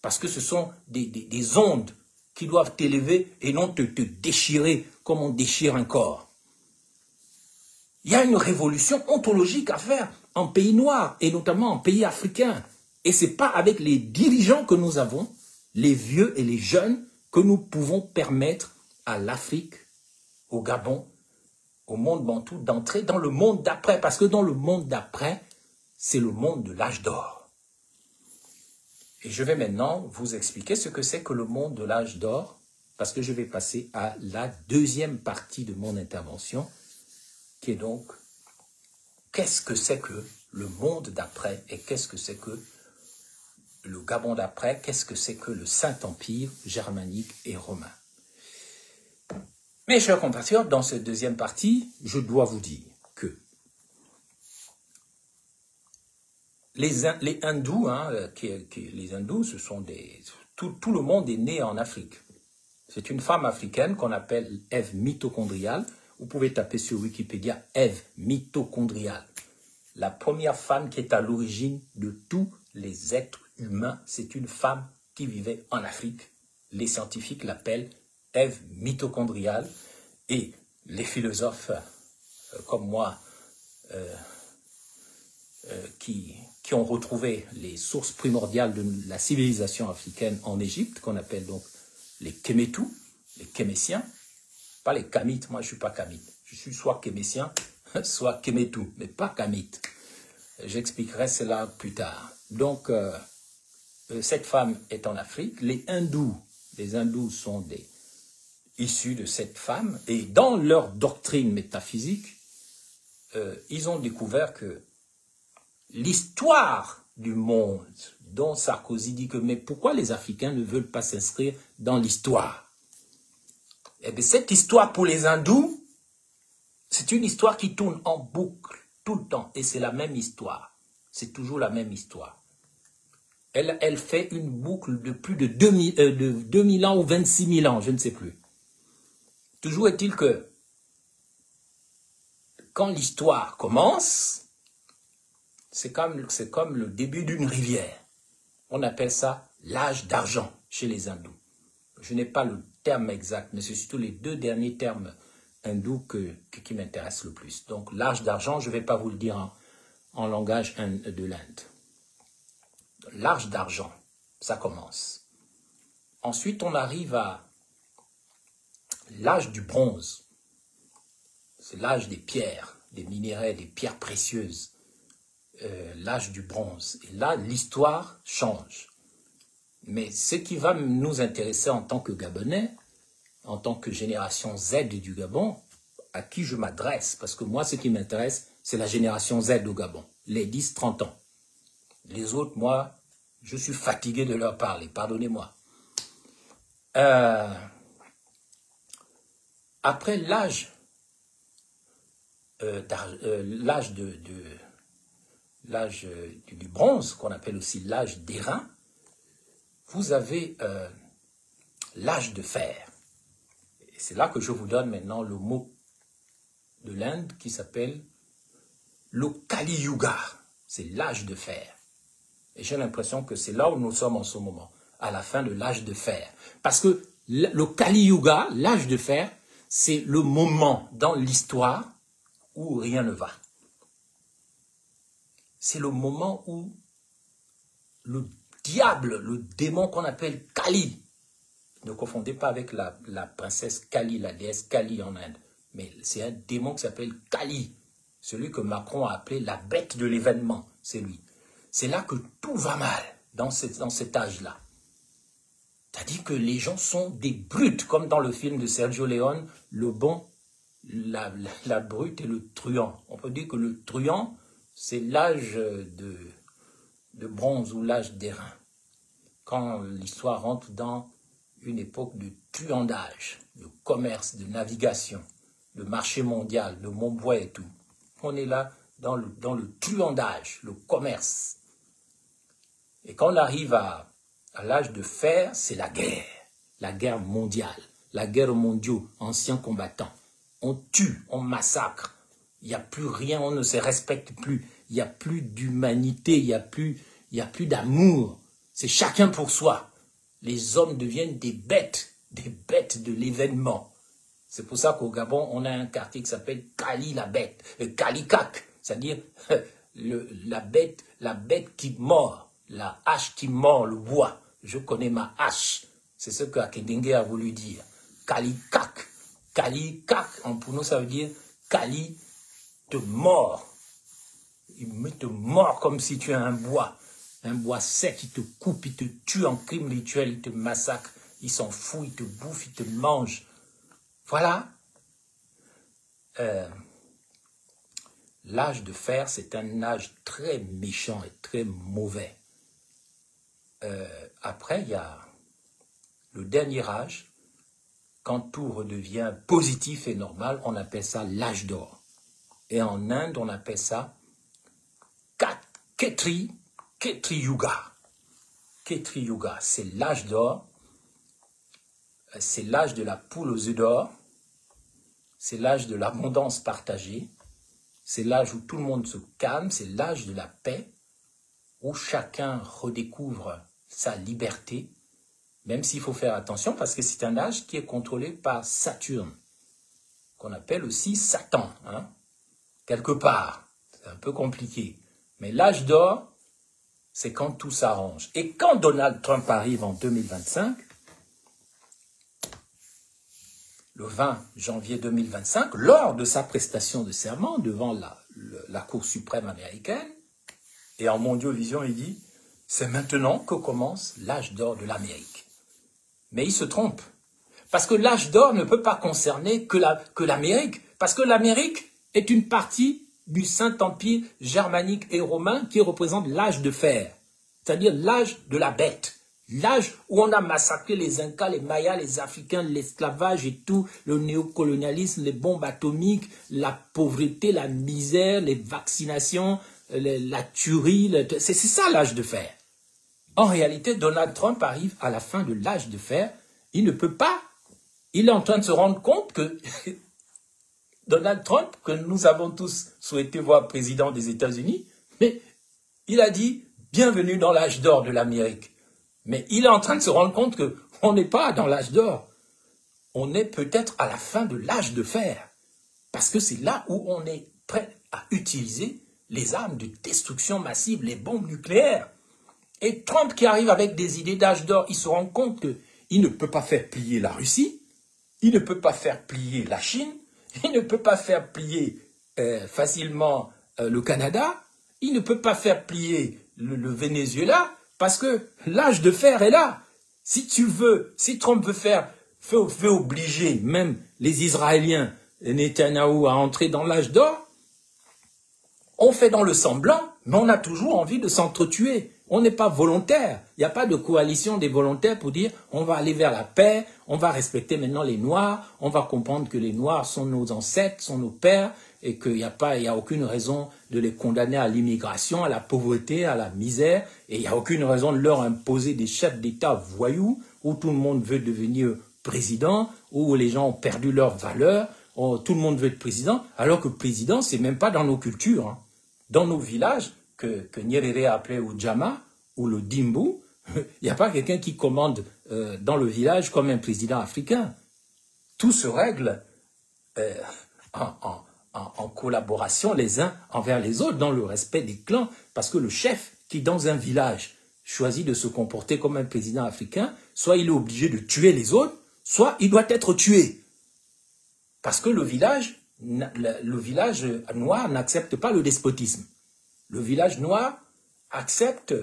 Speaker 1: Parce que ce sont des ondes qui doivent t'élever et non te déchirer comme on déchire un corps. Il y a une révolution ontologique à faire en pays noirs et notamment en pays africains. Et ce n'est pas avec les dirigeants que nous avons, les vieux et les jeunes, que nous pouvons permettre à l'Afrique, au Gabon, au monde bantou d'entrer dans le monde d'après. Parce que dans le monde d'après, c'est le monde de l'âge d'or. Et je vais maintenant vous expliquer ce que c'est que le monde de l'âge d'or, parce que je vais passer à la deuxième partie de mon intervention, qui est donc, qu'est-ce que c'est que le monde d'après et qu'est-ce que c'est que le Gabon d'après, qu'est-ce que c'est que le Saint-Empire germanique et romain. Mes chers compatriotes, dans cette deuxième partie, je dois vous dire que les hindous, les hindous, ce sont des... Tout le monde est né en Afrique. C'est une femme africaine qu'on appelle Ève mitochondriale. Vous pouvez taper sur Wikipédia Ève mitochondriale. La première femme qui est à l'origine de tous les êtres humains, c'est une femme qui vivait en Afrique. Les scientifiques l'appellent Ève mitochondriale. Et les philosophes comme moi qui ont retrouvé les sources primordiales de la civilisation africaine en Égypte, qu'on appelle donc les Kémétou, les Kémétiens, pas les Kamites, moi je ne suis pas Kamite, je suis soit Kémétien, soit Kémétou, mais pas Kamite. J'expliquerai cela plus tard. Donc, cette femme est en Afrique, les hindous sont issus de cette femme, et dans leur doctrine métaphysique, ils ont découvert que l'histoire du monde, dont Sarkozy dit que, mais pourquoi les Africains ne veulent pas s'inscrire dans l'histoire? Eh bien, cette histoire pour les hindous, c'est une histoire qui tourne en boucle tout le temps, et c'est la même histoire. C'est toujours la même histoire. Elle fait une boucle de plus de 2000 ans ou 26 000 ans, je ne sais plus. Toujours est-il que, quand l'histoire commence, c'est comme le début d'une rivière. On appelle ça l'âge d'argent chez les hindous. Je n'ai pas le terme exact, mais c'est surtout les deux derniers termes hindous qui m'intéressent le plus. Donc l'âge d'argent, je ne vais pas vous le dire en langage de l'Inde. L'âge d'argent, ça commence. Ensuite, on arrive à l'âge du bronze. C'est l'âge des pierres, des minéraux, des pierres précieuses. L'âge du bronze. Et là, l'histoire change. Mais ce qui va nous intéresser en tant que Gabonais, en tant que génération Z du Gabon, à qui je m'adresse, parce que moi, ce qui m'intéresse, c'est la génération Z au Gabon, les 10-30 ans. Les autres, moi, je suis fatigué de leur parler, pardonnez-moi. Après l'âge du bronze, qu'on appelle aussi l'âge d'airain, vous avez l'âge de fer. Et c'est là que je vous donne maintenant le mot de l'Inde qui s'appelle le Kali Yuga. C'est l'âge de fer. Et j'ai l'impression que c'est là où nous sommes en ce moment, à la fin de l'âge de fer. Parce que le Kali Yuga, l'âge de fer, c'est le moment dans l'histoire où rien ne va. C'est le moment où le diable, le démon qu'on appelle Kali, ne confondez pas avec la princesse Kali, la déesse Kali en Inde, mais c'est un démon qui s'appelle Kali, celui que Macron a appelé la bête de l'événement, c'est lui. C'est là que tout va mal, dans cet âge-là. C'est-à-dire que les gens sont des brutes, comme dans le film de Sergio Leone, le bon, la brute et le truand. On peut dire que le truand, c'est l'âge de bronze ou l'âge d'airain. Quand l'histoire rentre dans une époque de truandage, de commerce, de navigation, de marché mondial, de Montbois et tout. On est là dans le truandage, le commerce. Et quand on arrive à l'âge de fer, c'est la guerre mondiale, la guerre mondiale, anciens combattants. On tue, on massacre, il n'y a plus rien, on ne se respecte plus, il n'y a plus d'humanité, il n'y a plus d'amour, c'est chacun pour soi. Les hommes deviennent des bêtes de l'événement. C'est pour ça qu'au Gabon, on a un quartier qui s'appelle Kali la bête, Kalikak, c'est-à-dire la bête qui mord, la hache qui mord le bois. Je connais ma hache, c'est ce que Akedenge a voulu dire. Kalikak, Kalikak, en pronom ça veut dire Kali te mord. Il te mord comme si tu as un bois sec, il te coupe, il te tue en crime rituel, il te massacre, il s'en fout, il te bouffe, il te mange. Voilà. L'âge de fer, c'est un âge très méchant et très mauvais. Après, il y a le dernier âge, quand tout redevient positif et normal, on appelle ça l'âge d'or. Et en Inde, on appelle ça Ketri Yuga. Ketri Yuga, c'est l'âge d'or, c'est l'âge de la poule aux œufs d'or, c'est l'âge de l'abondance partagée, c'est l'âge où tout le monde se calme, c'est l'âge de la paix, où chacun redécouvre sa liberté, même s'il faut faire attention parce que c'est un âge qui est contrôlé par Saturne, qu'on appelle aussi Satan, hein, quelque part. C'est un peu compliqué. Mais l'âge d'or, c'est quand tout s'arrange. Et quand Donald Trump arrive en 2025, le 20 janvier 2025, lors de sa prestation de serment devant la Cour suprême américaine, et en Mondiovision, il dit, c'est maintenant que commence l'âge d'or de l'Amérique. Mais il se trompe. Parce que l'âge d'or ne peut pas concerner que l'Amérique. Parce que l'Amérique est une partie du Saint-Empire germanique et romain qui représente l'âge de fer. C'est-à-dire l'âge de la bête. L'âge où on a massacré les Incas, les Mayas, les Africains, l'esclavage et tout, le néocolonialisme, les bombes atomiques, la pauvreté, la misère, les vaccinations, la tuerie. C'est ça l'âge de fer. En réalité, Donald Trump arrive à la fin de l'âge de fer. Il ne peut pas. Il est en train de se rendre compte que Donald Trump, que nous avons tous souhaité voir président des États-Unis, mais il a dit « Bienvenue dans l'âge d'or de l'Amérique ». Mais il est en train de se rendre compte qu'on n'est pas dans l'âge d'or. On est peut-être à la fin de l'âge de fer. Parce que c'est là où on est prêt à utiliser les armes de destruction massive, les bombes nucléaires. Et Trump qui arrive avec des idées d'âge d'or, il se rend compte qu'il ne peut pas faire plier la Russie, il ne peut pas faire plier la Chine, il ne peut pas faire plier facilement le Canada, il ne peut pas faire plier le Venezuela, parce que l'âge de fer est là. Si Trump veut obliger même les Israéliens, Netanyahou, à entrer dans l'âge d'or, on fait dans le semblant, mais on a toujours envie de s'entretuer. On n'est pas volontaire. Il n'y a pas de coalition des volontaires pour dire on va aller vers la paix, on va respecter maintenant les Noirs, on va comprendre que les Noirs sont nos ancêtres, sont nos pères, et qu'il n'y a aucune raison de les condamner à l'immigration, à la pauvreté, à la misère, et il n'y a aucune raison de leur imposer des chefs d'État voyous, où tout le monde veut devenir président, où les gens ont perdu leurs valeurs, où tout le monde veut être président, alors que président, c'est même pas dans nos cultures. Hein. Dans nos villages, que Nyerere appelait au Djama, ou le Dimbu, il n'y a pas quelqu'un qui commande dans le village comme un président africain. Tout se règle en collaboration les uns envers les autres, dans le respect des clans, parce que le chef qui, dans un village, choisit de se comporter comme un président africain, soit il est obligé de tuer les autres, soit il doit être tué. Parce que le village noir n'accepte pas le despotisme. Le village noir accepte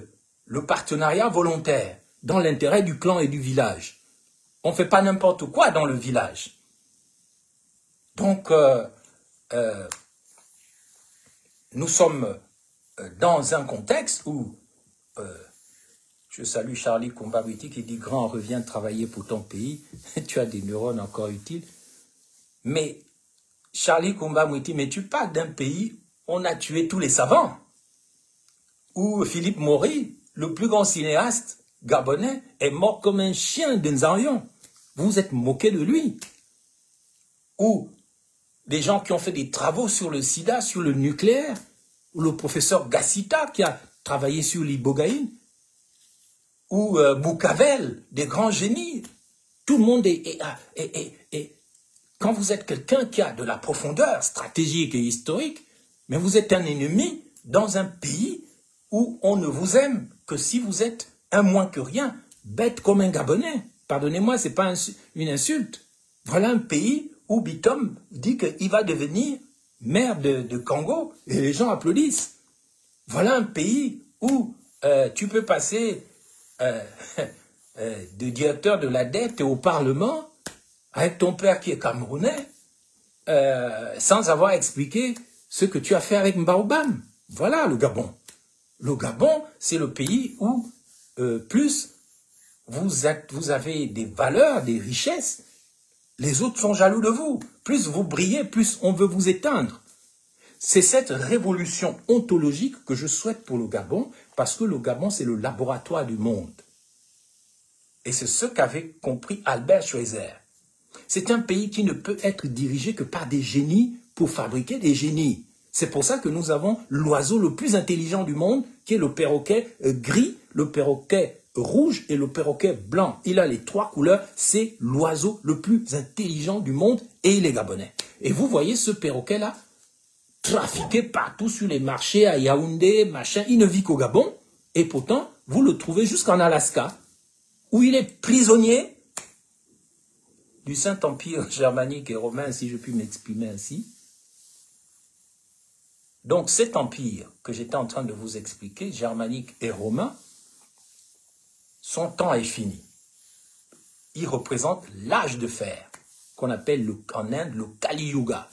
Speaker 1: le partenariat volontaire dans l'intérêt du clan et du village. On ne fait pas n'importe quoi dans le village. Donc, nous sommes dans un contexte où, je salue Charlie Kombawiti qui dit « Grand, reviens travailler pour ton pays, tu as des neurones encore utiles ». Mais Charlie Kombawiti, mais tu parles d'un pays où on a tué tous les savants. Où Philippe Maury, le plus grand cinéaste gabonais, est mort comme un chien de Nzarion. Vous vous êtes moqué de lui. Ou des gens qui ont fait des travaux sur le sida, sur le nucléaire, ou le professeur Gassita qui a travaillé sur l'ibogaïne, ou Boucavel, des grands génies. Tout le monde est quand vous êtes quelqu'un qui a de la profondeur stratégique et historique, mais vous êtes un ennemi dans un pays où on ne vous aime que si vous êtes un moins que rien, bête comme un Gabonais. Pardonnez-moi, ce n'est pas une insulte. Voilà un pays où Bitom dit qu'il va devenir maire de Congo et les gens applaudissent. Voilà un pays où tu peux passer de directeur de la dette au Parlement avec ton père qui est camerounais sans avoir expliqué ce que tu as fait avec Mbaobam. Voilà le Gabon. Le Gabon, c'est le pays où plus vous avez des valeurs, des richesses, les autres sont jaloux de vous. Plus vous brillez, plus on veut vous éteindre. C'est cette révolution ontologique que je souhaite pour le Gabon, parce que le Gabon, c'est le laboratoire du monde. Et c'est ce qu'avait compris Albert Schweitzer. C'est un pays qui ne peut être dirigé que par des génies pour fabriquer des génies. C'est pour ça que nous avons l'oiseau le plus intelligent du monde, qui est le perroquet gris, le perroquet rouge et le perroquet blanc. Il a les 3 couleurs, c'est l'oiseau le plus intelligent du monde et il est gabonais. Et vous voyez ce perroquet-là, trafiqué partout sur les marchés, à Yaoundé, machin, il ne vit qu'au Gabon, et pourtant, vous le trouvez jusqu'en Alaska, où il est prisonnier du Saint-Empire germanique et romain, si je puis m'exprimer ainsi. Donc cet empire que j'étais en train de vous expliquer, germanique et romain, son temps est fini. Il représente l'âge de fer, qu'on appelle en Inde le Kali Yuga.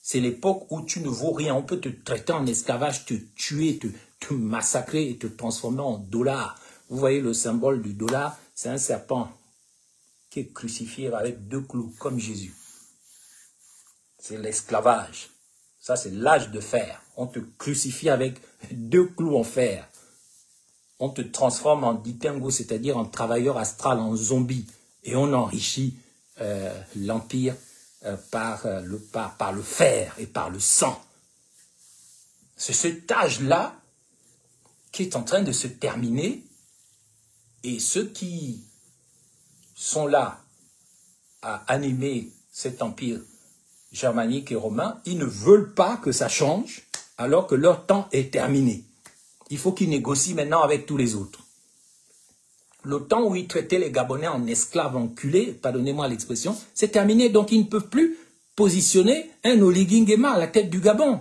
Speaker 1: C'est l'époque où tu ne vaux rien. On peut te traiter en esclavage, te tuer, te massacrer et te transformer en dollar. Vous voyez le symbole du dollar, c'est un serpent qui est crucifié avec 2 clous, comme Jésus. C'est l'esclavage. Ça, c'est l'âge de fer. On te crucifie avec 2 clous en fer. On te transforme en ditingo, c'est-à-dire en travailleur astral, en zombie. Et on enrichit l'empire par le fer et par le sang. C'est cet âge-là qui est en train de se terminer. Et ceux qui sont là à animer cet empire germanique et romain, ils ne veulent pas que ça change alors que leur temps est terminé. Il faut qu'ils négocient maintenant avec tous les autres. Le temps où ils traitaient les Gabonais en esclaves enculés, pardonnez-moi l'expression, c'est terminé. Donc ils ne peuvent plus positionner un Oligui Nguema à la tête du Gabon.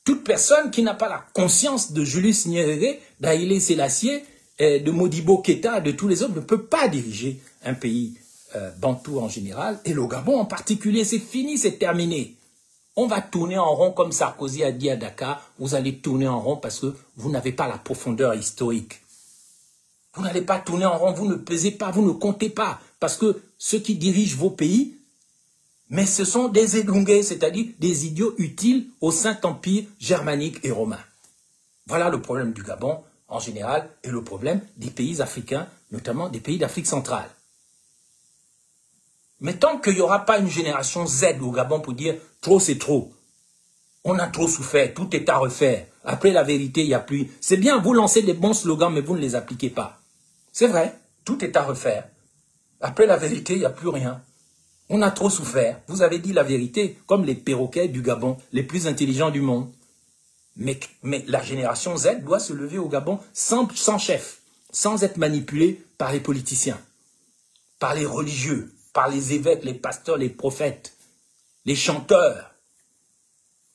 Speaker 1: Toute personne qui n'a pas la conscience de Julius Nyerere, d'Haïlé Sélassié, de Modibo Keïta, de tous les autres, ne peut pas diriger un pays bantou en général, et le Gabon en particulier. C'est fini, c'est terminé. On va tourner en rond comme Sarkozy a dit à Dakar. Vous allez tourner en rond parce que vous n'avez pas la profondeur historique. Vous n'allez pas tourner en rond, vous ne pesez pas, vous ne comptez pas. Parce que ceux qui dirigent vos pays, mais ce sont des édungués, c'est-à-dire des idiots utiles au Saint-Empire germanique et romain. Voilà le problème du Gabon en général et le problème des pays africains, notamment des pays d'Afrique centrale. Mais tant qu'il n'y aura pas une génération Z au Gabon pour dire « trop c'est trop », on a trop souffert, tout est à refaire. Après la vérité, il n'y a plus. C'est bien, vous lancez des bons slogans, mais vous ne les appliquez pas. C'est vrai, tout est à refaire. Après la vérité, il n'y a plus rien. On a trop souffert. Vous avez dit la vérité, comme les perroquets du Gabon, les plus intelligents du monde. Mais la génération Z doit se lever au Gabon sans chef, sans être manipulée par les politiciens, par les religieux, par les évêques, les pasteurs, les prophètes, les chanteurs,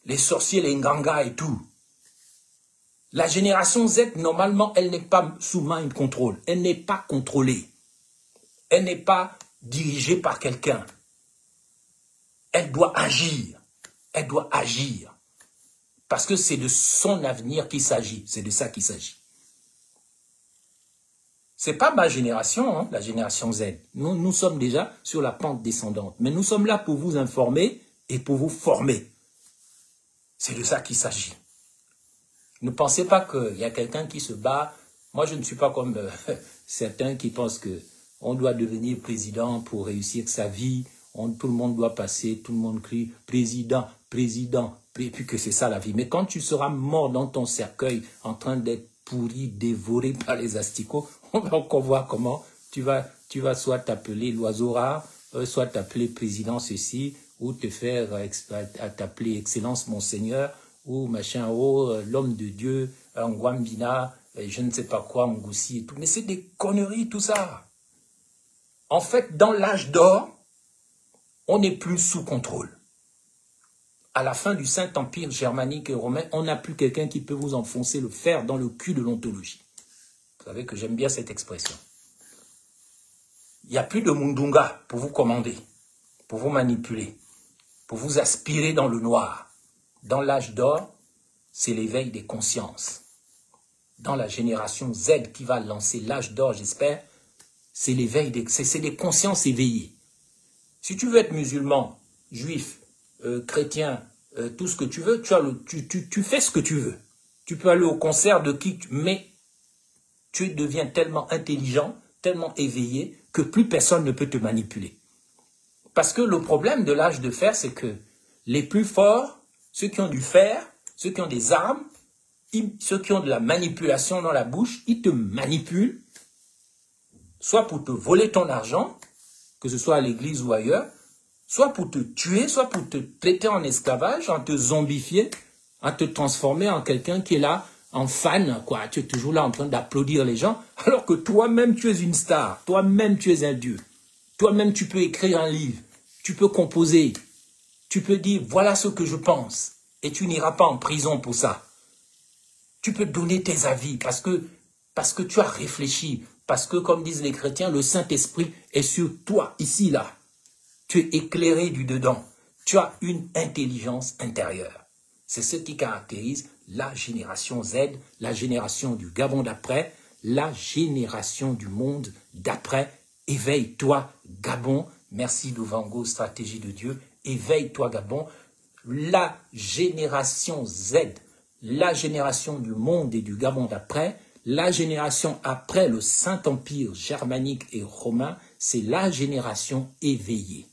Speaker 1: les sorciers, les ngangas et tout. La génération Z, normalement, elle n'est pas sous mind contrôle. Elle n'est pas contrôlée. Elle n'est pas dirigée par quelqu'un. Elle doit agir. Elle doit agir. Parce que c'est de son avenir qu'il s'agit. C'est de ça qu'il s'agit. C'est pas ma génération, hein, la génération Z. Nous sommes déjà sur la pente descendante. Mais nous sommes là pour vous informer et pour vous former. C'est de ça qu'il s'agit. Ne pensez pas qu'il y a quelqu'un qui se bat. Moi, je ne suis pas comme certains qui pensent qu'on doit devenir président pour réussir sa vie. Tout le monde doit passer, tout le monde crie « président, président », et puis que c'est ça la vie. Mais quand tu seras mort dans ton cercueil, en train d'être pourri, dévoré par les asticots, on va encore voir comment tu vas soit t'appeler l'oiseau rare, soit t'appeler président ceci, ou te faire t'appeler excellence monseigneur, ou machin, l'homme de Dieu, Ngwambina, je ne sais pas quoi, Ngoussi et tout. Mais c'est des conneries tout ça. En fait, dans l'âge d'or, on n'est plus sous contrôle. À la fin du Saint-Empire germanique et romain, on n'a plus quelqu'un qui peut vous enfoncer le fer dans le cul de l'ontologie. Vous savez que j'aime bien cette expression. Il n'y a plus de Mundunga pour vous commander, pour vous manipuler, pour vous aspirer dans le noir. Dans l'âge d'or, c'est l'éveil des consciences. Dans la génération Z qui va lancer l'âge d'or, j'espère, c'est l'éveil c'est des consciences éveillées. Si tu veux être musulman, juif, chrétien, tout ce que tu veux, tu fais ce que tu veux. Tu peux aller au concert de qui, mais tu deviens tellement intelligent, tellement éveillé, que plus personne ne peut te manipuler. Parce que le problème de l'âge de fer, c'est que les plus forts, ceux qui ont du fer, ceux qui ont des armes, ceux qui ont de la manipulation dans la bouche, ils te manipulent, soit pour te voler ton argent, que ce soit à l'église ou ailleurs, soit pour te tuer, soit pour te traiter en esclavage, en te zombifier, en te transformer en quelqu'un qui est là, en fan, quoi. Tu es toujours là en train d'applaudir les gens, alors que toi-même tu es une star, toi-même tu es un dieu, toi-même tu peux écrire un livre, tu peux composer, tu peux dire voilà ce que je pense, et tu n'iras pas en prison pour ça. Tu peux donner tes avis parce que tu as réfléchi, parce que comme disent les chrétiens, le Saint-Esprit est sur toi, ici, là. Tu es éclairé du dedans. Tu as une intelligence intérieure. C'est ce qui caractérise la génération Z, la génération du Gabon d'après, la génération du monde d'après. Éveille-toi, Gabon. Merci Luvango, stratégie de Dieu. Éveille-toi, Gabon. La génération Z, la génération du monde et du Gabon d'après, la génération après le Saint-Empire germanique et romain, c'est la génération éveillée.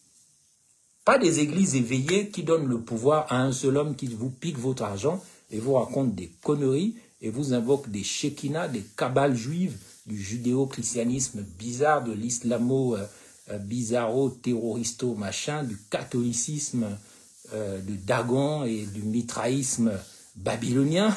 Speaker 1: Pas des églises éveillées qui donnent le pouvoir à un seul homme qui vous pique votre argent et vous raconte des conneries et vous invoque des shekinah, des cabales juives, du judéo-christianisme bizarre, de l'islamo-bizarro-terroristo machin, du catholicisme de Dagon et du mitraïsme babylonien.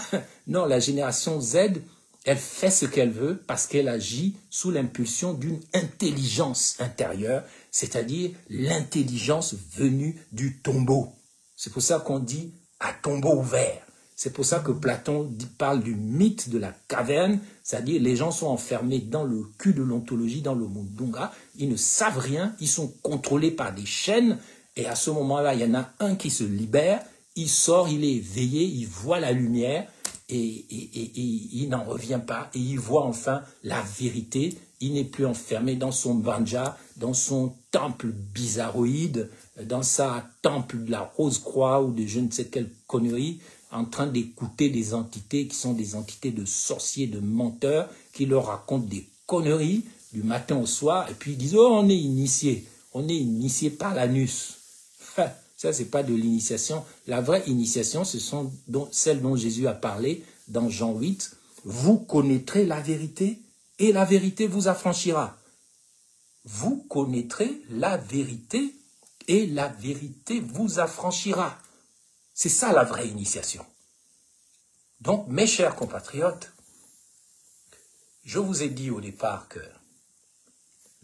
Speaker 1: Non, la génération Z, elle fait ce qu'elle veut parce qu'elle agit sous l'impulsion d'une intelligence intérieure, c'est-à-dire l'intelligence venue du tombeau. C'est pour ça qu'on dit à tombeau ouvert. C'est pour ça que Platon parle du mythe de la caverne, c'est-à-dire les gens sont enfermés dans le cul de l'ontologie, dans le mundunga, ils ne savent rien, ils sont contrôlés par des chaînes, et à ce moment-là, il y en a un qui se libère, il sort, il est éveillé, il voit la lumière, et il n'en revient pas, et il voit enfin la vérité. Il n'est plus enfermé dans son banja, dans son temple bizarroïde, dans sa temple de la Rose-Croix ou de je ne sais quelle connerie, en train d'écouter des entités qui sont des entités de sorciers, de menteurs, qui leur racontent des conneries du matin au soir, et puis ils disent « Oh, on est initié par l'anus ». Ça, c'est pas de l'initiation. La vraie initiation, ce sont celles dont Jésus a parlé dans Jean 8. Vous connaîtrez la vérité et la vérité vous affranchira. Vous connaîtrez la vérité et la vérité vous affranchira. C'est ça la vraie initiation. Donc, mes chers compatriotes, je vous ai dit au départ que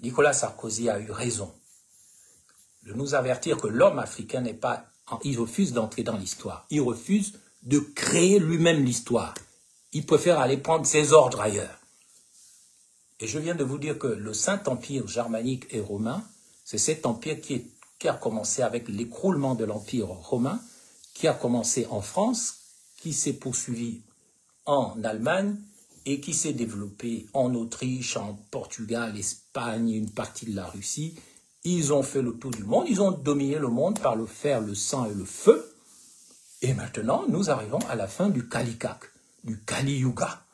Speaker 1: Nicolas Sarkozy a eu raison de nous avertir que l'homme africain n'est pas... Il refuse d'entrer dans l'histoire. Il refuse de créer lui-même l'histoire. Il préfère aller prendre ses ordres ailleurs. Et je viens de vous dire que le Saint-Empire germanique et romain, c'est cet empire qui a commencé avec l'écroulement de l'Empire romain, qui a commencé en France, qui s'est poursuivi en Allemagne et qui s'est développé en Autriche, en Portugal, Espagne, une partie de la Russie. Ils ont fait le tour du monde, ils ont dominé le monde par le fer, le sang et le feu. Et maintenant, nous arrivons à la fin du Kalikak, du Kali Yuga,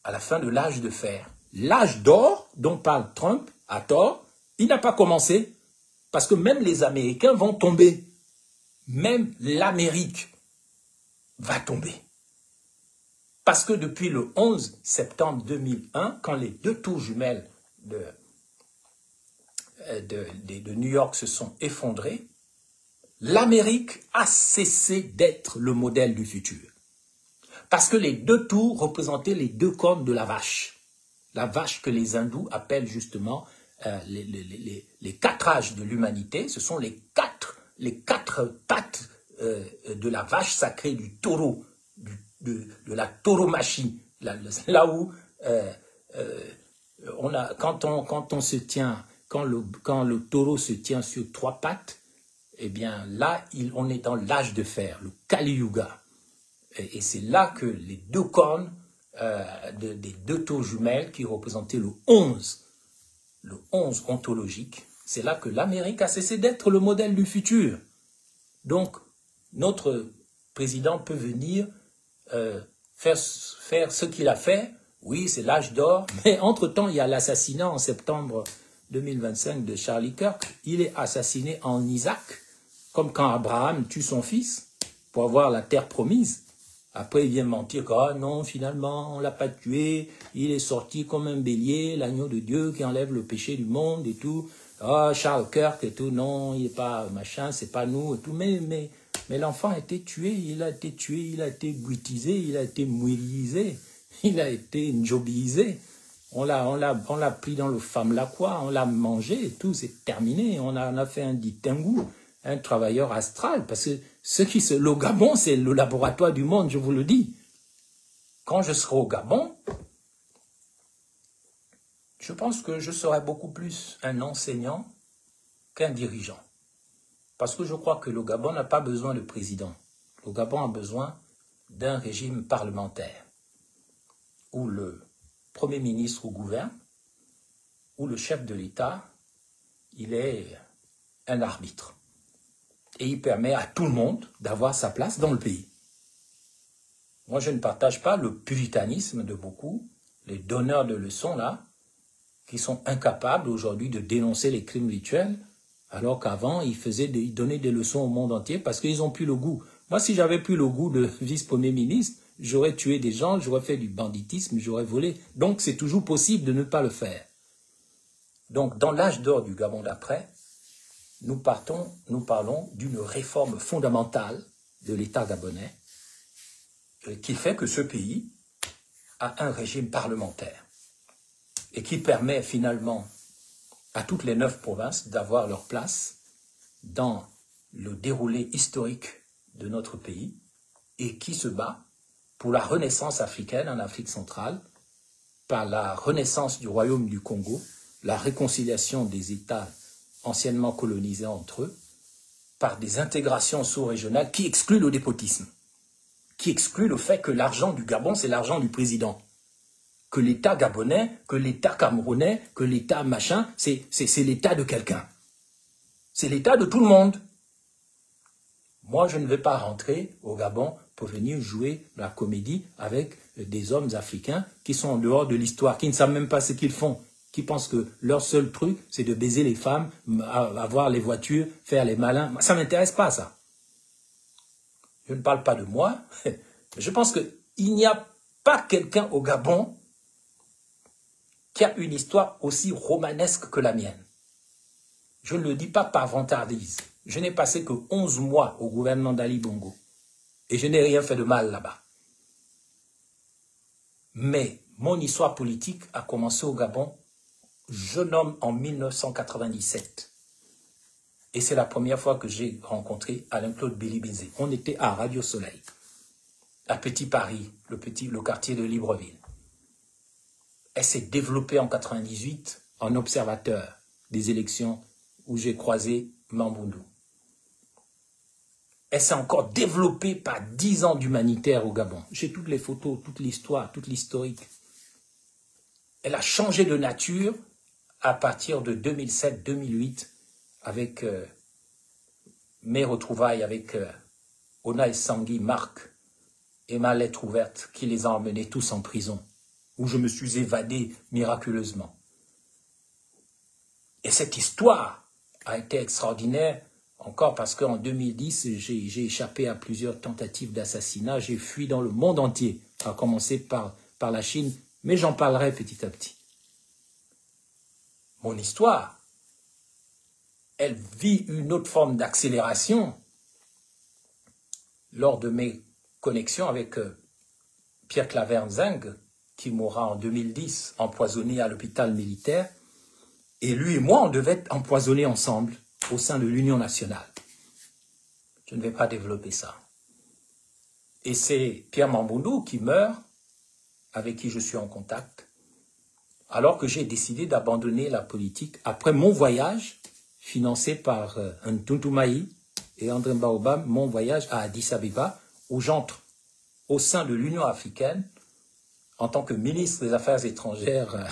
Speaker 1: à la fin de l'âge de fer. L'âge d'or dont parle Trump, à tort, il n'a pas commencé, parce que même les Américains vont tomber. Même l'Amérique va tomber. Parce que depuis le 11 septembre 2001, quand les deux tours jumelles de New York se sont effondrées, l'Amérique a cessé d'être le modèle du futur. Parce que les deux tours représentaient les deux cornes de la vache. La vache que les hindous appellent justement les quatre âges de l'humanité. Ce sont les quatre pattes de la vache sacrée, du taureau, de la tauromachie. Là où quand le taureau se tient sur trois pattes, eh bien là, on est dans l'âge de fer, le Kali Yuga. Et c'est là que les deux cornes des deux tours jumelles qui représentaient le 11 ontologique, c'est là que l'Amérique a cessé d'être le modèle du futur. Donc, notre président peut venir faire ce qu'il a fait. Oui, c'est l'âge d'or, mais entre-temps, il y a l'assassinat en septembre 2025 de Charlie Kirk. Il est assassiné en Isaac, comme quand Abraham tue son fils pour avoir la terre promise. Après, il vient mentir que ah non, finalement, on ne l'a pas tué, il est sorti comme un bélier, l'agneau de Dieu qui enlève le péché du monde et tout. Ah, Charles Kirk et tout, non, il n'est pas machin, c'est pas nous et tout. Mais l'enfant a été tué, il a été guitisé, il a été mouillisé, il a été njobisé. On l'a pris dans le famlaquois, on l'a mangé et tout, c'est terminé. On a fait un ditingou, un travailleur astral, parce que le Gabon, c'est le laboratoire du monde, je vous le dis. Quand je serai au Gabon, je pense que je serai beaucoup plus un enseignant qu'un dirigeant. Parce que je crois que le Gabon n'a pas besoin de président. Le Gabon a besoin d'un régime parlementaire où le Premier ministre gouverne, où le chef de l'État, il est un arbitre. Et il permet à tout le monde d'avoir sa place dans le pays. Moi, je ne partage pas le puritanisme de beaucoup, les donneurs de leçons là, qui sont incapables aujourd'hui de dénoncer les crimes rituels, alors qu'avant, ils donnaient des leçons au monde entier parce qu'ils n'ont plus le goût. Moi, si j'avais plus le goût de vice-premier ministre, j'aurais tué des gens, j'aurais fait du banditisme, j'aurais volé. Donc, c'est toujours possible de ne pas le faire. Donc, dans l'âge d'or du Gabon d'après, nous parlons d'une réforme fondamentale de l'État gabonais qui fait que ce pays a un régime parlementaire et qui permet finalement à toutes les 9 provinces d'avoir leur place dans le déroulé historique de notre pays et qui se bat pour la renaissance africaine en Afrique centrale, par la renaissance du royaume du Congo, la réconciliation des États anciennement colonisés entre eux, par des intégrations sous-régionales qui excluent le despotisme, qui excluent le fait que l'argent du Gabon, c'est l'argent du président, que l'État gabonais, que l'État camerounais, que l'État machin, c'est l'État de quelqu'un. C'est l'État de tout le monde. Moi, je ne vais pas rentrer au Gabon pour venir jouer la comédie avec des hommes africains qui sont en dehors de l'histoire, qui ne savent même pas ce qu'ils font, qui pensent que leur seul truc, c'est de baiser les femmes, avoir les voitures, faire les malins. Ça ne m'intéresse pas, ça. Je ne parle pas de moi. Je pense qu'il n'y a pas quelqu'un au Gabon qui a une histoire aussi romanesque que la mienne. Je ne le dis pas par vantardise. Je n'ai passé que 11 mois au gouvernement d'Ali Bongo. Et je n'ai rien fait de mal là-bas. Mais mon histoire politique a commencé au Gabon, jeune homme, en 1997. Et c'est la première fois que j'ai rencontré Alain-Claude Bilibinzé. On était à Radio Soleil, à Petit Paris, le quartier de Libreville. Elle s'est développée en 98 en observateur des élections où j'ai croisé Mamboundou. Elle s'est encore développée par 10 ans d'humanitaire au Gabon. J'ai toutes les photos, toute l'histoire, toute l'historique. Elle a changé de nature à partir de 2007-2008 avec mes retrouvailles avec Onaï Sangui, Marc et ma lettre ouverte qui les a emmenés tous en prison, où je me suis évadé miraculeusement. Et cette histoire a été extraordinaire, encore parce qu'en 2010, j'ai échappé à plusieurs tentatives d'assassinat, j'ai fui dans le monde entier, à commencer par la Chine, mais j'en parlerai petit à petit. Mon histoire, elle vit une autre forme d'accélération lors de mes connexions avec Pierre Claver Nzeng, qui mourra en 2010, empoisonné à l'hôpital militaire. Et lui et moi, on devait être empoisonnés ensemble au sein de l'Union nationale. Je ne vais pas développer ça. Et c'est Pierre Mamboundou qui meurt, avec qui je suis en contact, alors que j'ai décidé d'abandonner la politique après mon voyage, financé par Ntuntumaï et André Baobab, mon voyage à Addis Abeba, où j'entre au sein de l'Union africaine en tant que ministre des Affaires étrangères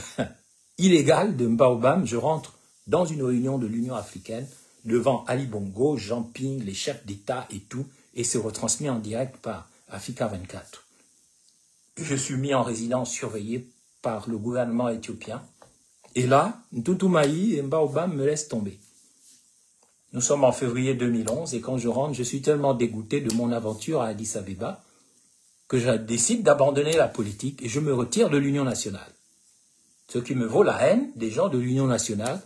Speaker 1: illégal de Baobab. Je rentre dans une réunion de l'Union africaine, devant Ali Bongo, Jean Ping, les chefs d'État et tout, et c'est retransmis en direct par Africa 24. Je suis mis en résidence surveillée par le gouvernement éthiopien. Et là, Ntutumaï et Mbaobam me laissent tomber. Nous sommes en février 2011 et quand je rentre, je suis tellement dégoûté de mon aventure à Addis Abeba que je décide d'abandonner la politique et je me retire de l'Union nationale. Ce qui me vaut la haine des gens de l'Union nationale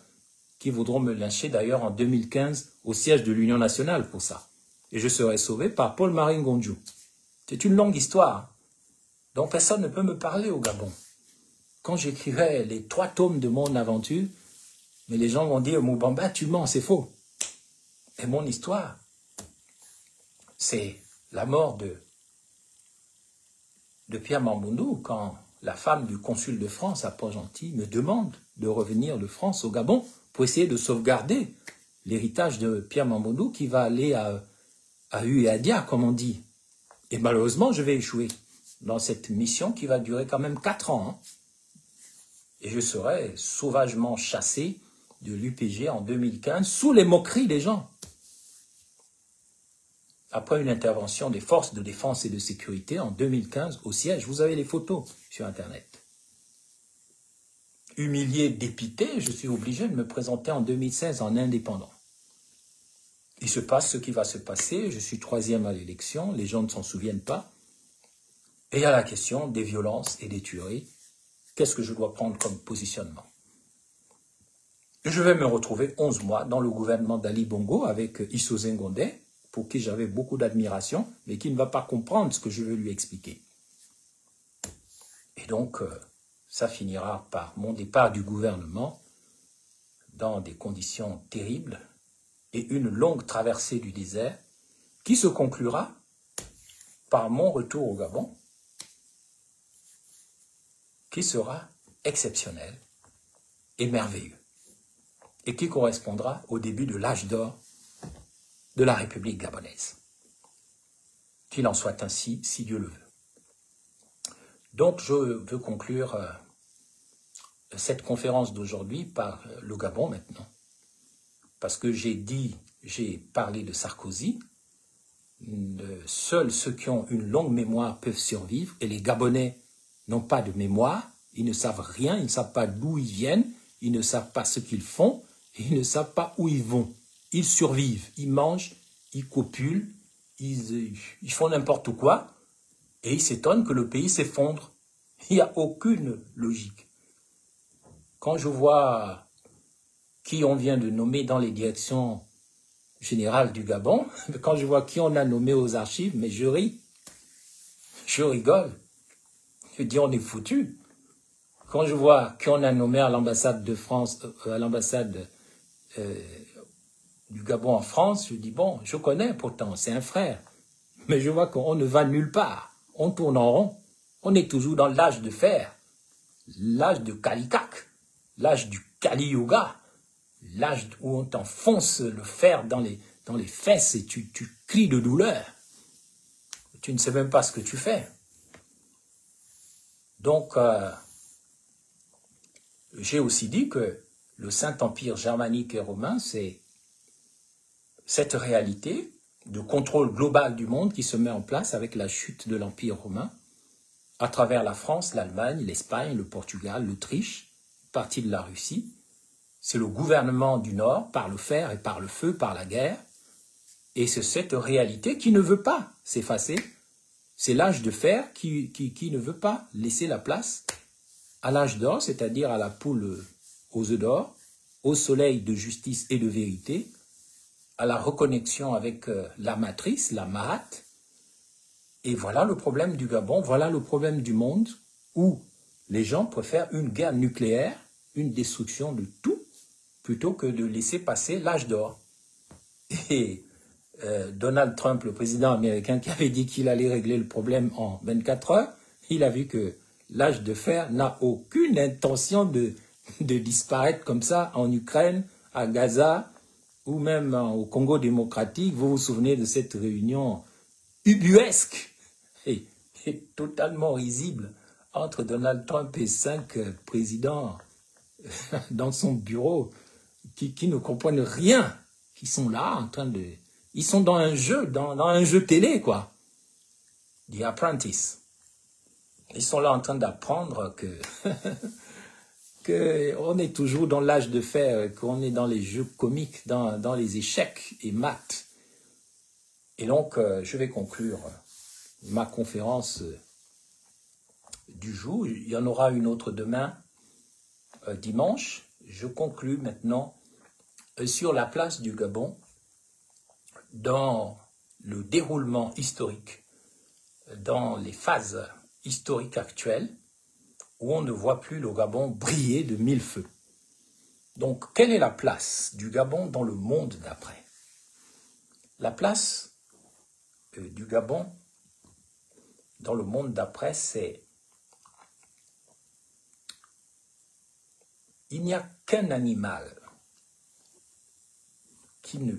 Speaker 1: qui voudront me lyncher d'ailleurs en 2015 au siège de l'Union nationale pour ça. Et je serai sauvé par Paul-Marie Ngonjou. C'est une longue histoire dont personne ne peut me parler au Gabon. Quand j'écrirai les 3 tomes de mon aventure, mais les gens vont dire « Moubamba, tu mens, c'est faux ». Et mon histoire, c'est la mort de Pierre Mamboundou quand la femme du consul de France à Port-Gentil me demande de revenir de France au Gabon pour essayer de sauvegarder l'héritage de Pierre Mamboundou qui va aller à Uadia, comme on dit. Et malheureusement, je vais échouer dans cette mission qui va durer quand même 4 ans. Hein. Et je serai sauvagement chassé de l'UPG en 2015 sous les moqueries des gens. Après une intervention des forces de défense et de sécurité en 2015 au siège, vous avez les photos sur Internet. Humilié, dépité, je suis obligé de me présenter en 2016 en indépendant. Il se passe ce qui va se passer, je suis 3e à l'élection, les gens ne s'en souviennent pas. Et il y a la question des violences et des tueries. Qu'est-ce que je dois prendre comme positionnement? Je vais me retrouver 11 mois dans le gouvernement d'Ali Bongo avec Issou Ngondé, pour qui j'avais beaucoup d'admiration, mais qui ne va pas comprendre ce que je veux lui expliquer. Et donc, ça finira par mon départ du gouvernement dans des conditions terribles et une longue traversée du désert qui se conclura par mon retour au Gabon, qui sera exceptionnel et merveilleux, et qui correspondra au début de l'âge d'or de la République gabonaise. Qu'il en soit ainsi, si Dieu le veut. Donc, je veux conclure cette conférence d'aujourd'hui par le Gabon maintenant. Parce que j'ai parlé de Sarkozy. Seuls ceux qui ont une longue mémoire peuvent survivre. Et les Gabonais n'ont pas de mémoire. Ils ne savent rien. Ils ne savent pas d'où ils viennent. Ils ne savent pas ce qu'ils font. Et ils ne savent pas où ils vont. Ils survivent. Ils mangent. Ils copulent. Ils font n'importe quoi. Et ils s'étonnent que le pays s'effondre. Il n'y a aucune logique. Quand je vois qui on vient de nommer dans les directions générales du Gabon, quand je vois qui on a nommé aux archives, mais je ris. Je rigole. Je dis on est foutu. Quand je vois qui on a nommé à l'ambassade de France, à l'ambassade du Gabon en France, je dis bon, je connais pourtant, c'est un frère. Mais je vois qu'on ne va nulle part. On tourne en rond. On est toujours dans l'âge de fer, l'âge de Kalikak, l'âge du Kali Yoga, l'âge où on t'enfonce le fer dans les fesses et tu cries de douleur. Tu ne sais même pas ce que tu fais. Donc, j'ai aussi dit que le Saint-Empire germanique et romain, c'est cette réalité de contrôle global du monde qui se met en place avec la chute de l'Empire romain, à travers la France, l'Allemagne, l'Espagne, le Portugal, l'Autriche, partie de la Russie. C'est le gouvernement du Nord, par le fer et par le feu, par la guerre. Et c'est cette réalité qui ne veut pas s'effacer. C'est l'âge de fer qui ne veut pas laisser la place à l'âge d'or, c'est-à-dire à la poule aux œufs d'or, au soleil de justice et de vérité, à la reconnexion avec la matrice, la Mahat. Et voilà le problème du Gabon, voilà le problème du monde où les gens préfèrent une guerre nucléaire, une destruction de tout, plutôt que de laisser passer l'âge d'or. Et Donald Trump, le président américain, qui avait dit qu'il allait régler le problème en 24 heures, il a vu que l'âge de fer n'a aucune intention de disparaître comme ça en Ukraine, à Gaza, ou même au Congo démocratique. Vous vous souvenez de cette réunion ubuesque et totalement risible entre Donald Trump et 5 présidents dans son bureau qui ne comprennent rien, qui sont là en train de... Ils sont dans un jeu, dans un jeu télé, quoi. The Apprentice. Ils sont là en train d'apprendre que... qu'on est toujours dans l'âge de fer, qu'on est dans les jeux comiques, dans les échecs et maths. Et donc, je vais conclure ma conférence du jour. Il y en aura une autre demain, dimanche. Je conclus maintenant sur la place du Gabon dans le déroulement historique, dans les phases historiques actuelles, où on ne voit plus le Gabon briller de mille feux. Donc, quelle est la place du Gabon dans le monde d'après? La place du Gabon dans le monde d'après, c'est... Il n'y a qu'un animal qui ne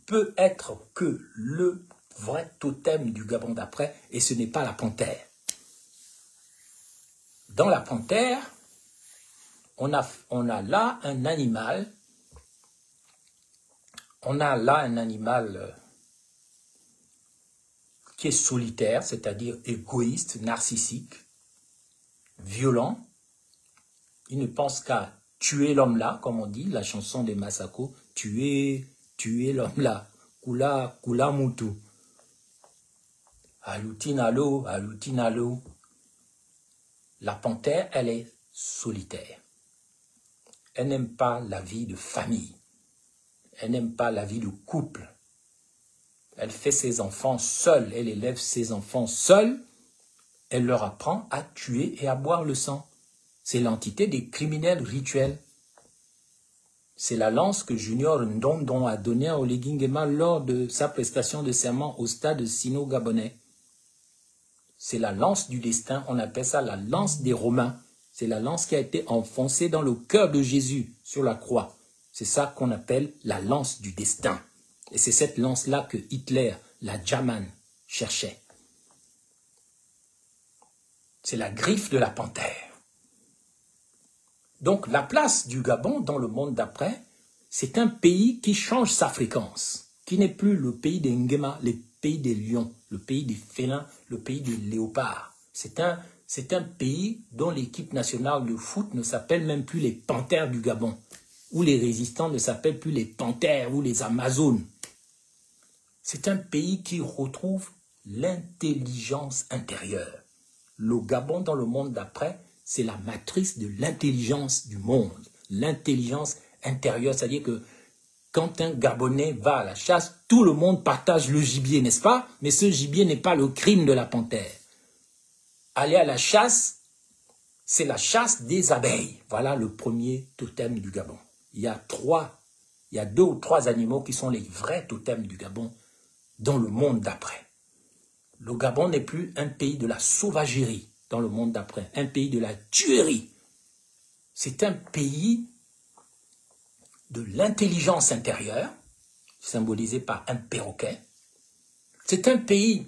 Speaker 1: peut être que le vrai totem du Gabon d'après, et ce n'est pas la panthère. Dans la panthère, on a là un animal, qui est solitaire, c'est-à-dire égoïste, narcissique, violent. Il ne pense qu'à tuer l'homme là, comme on dit, la chanson des Masako, tuer l'homme là, kula mutu. Alutinalo, alutinalo. La panthère, elle est solitaire. Elle n'aime pas la vie de famille. Elle n'aime pas la vie de couple. Elle fait ses enfants seule. Elle élève ses enfants seule. Elle leur apprend à tuer et à boire le sang. C'est l'entité des criminels rituels. C'est la lance que Junior Ndondon a donnée à Oligui Nguema lors de sa prestation de serment au stade sino-gabonais. C'est la lance du destin, on appelle ça la lance des Romains. C'est la lance qui a été enfoncée dans le cœur de Jésus sur la croix. C'est ça qu'on appelle la lance du destin. Et c'est cette lance-là que Hitler, la German, cherchait. C'est la griffe de la panthère. Donc la place du Gabon dans le monde d'après, c'est un pays qui change sa fréquence, qui n'est plus le pays des Nguema, le pays des lions, le pays des félins, le pays des léopards. C'est un pays dont l'équipe nationale de foot ne s'appelle même plus les Panthères du Gabon, où les résistants ne s'appellent plus les Panthères ou les Amazones. C'est un pays qui retrouve l'intelligence intérieure. Le Gabon dans le monde d'après, c'est la matrice de l'intelligence du monde, l'intelligence intérieure, c'est-à-dire que quand un Gabonais va à la chasse, tout le monde partage le gibier, n'est-ce pas? Mais ce gibier n'est pas le crime de la panthère. Aller à la chasse, c'est la chasse des abeilles. Voilà le premier totem du Gabon. Il y a 2 ou 3 animaux qui sont les vrais totems du Gabon dans le monde d'après. Le Gabon n'est plus un pays de la sauvagerie dans le monde d'après, un pays de la tuerie. C'est un pays de l'intelligence intérieure, symbolisé par un perroquet. C'est un pays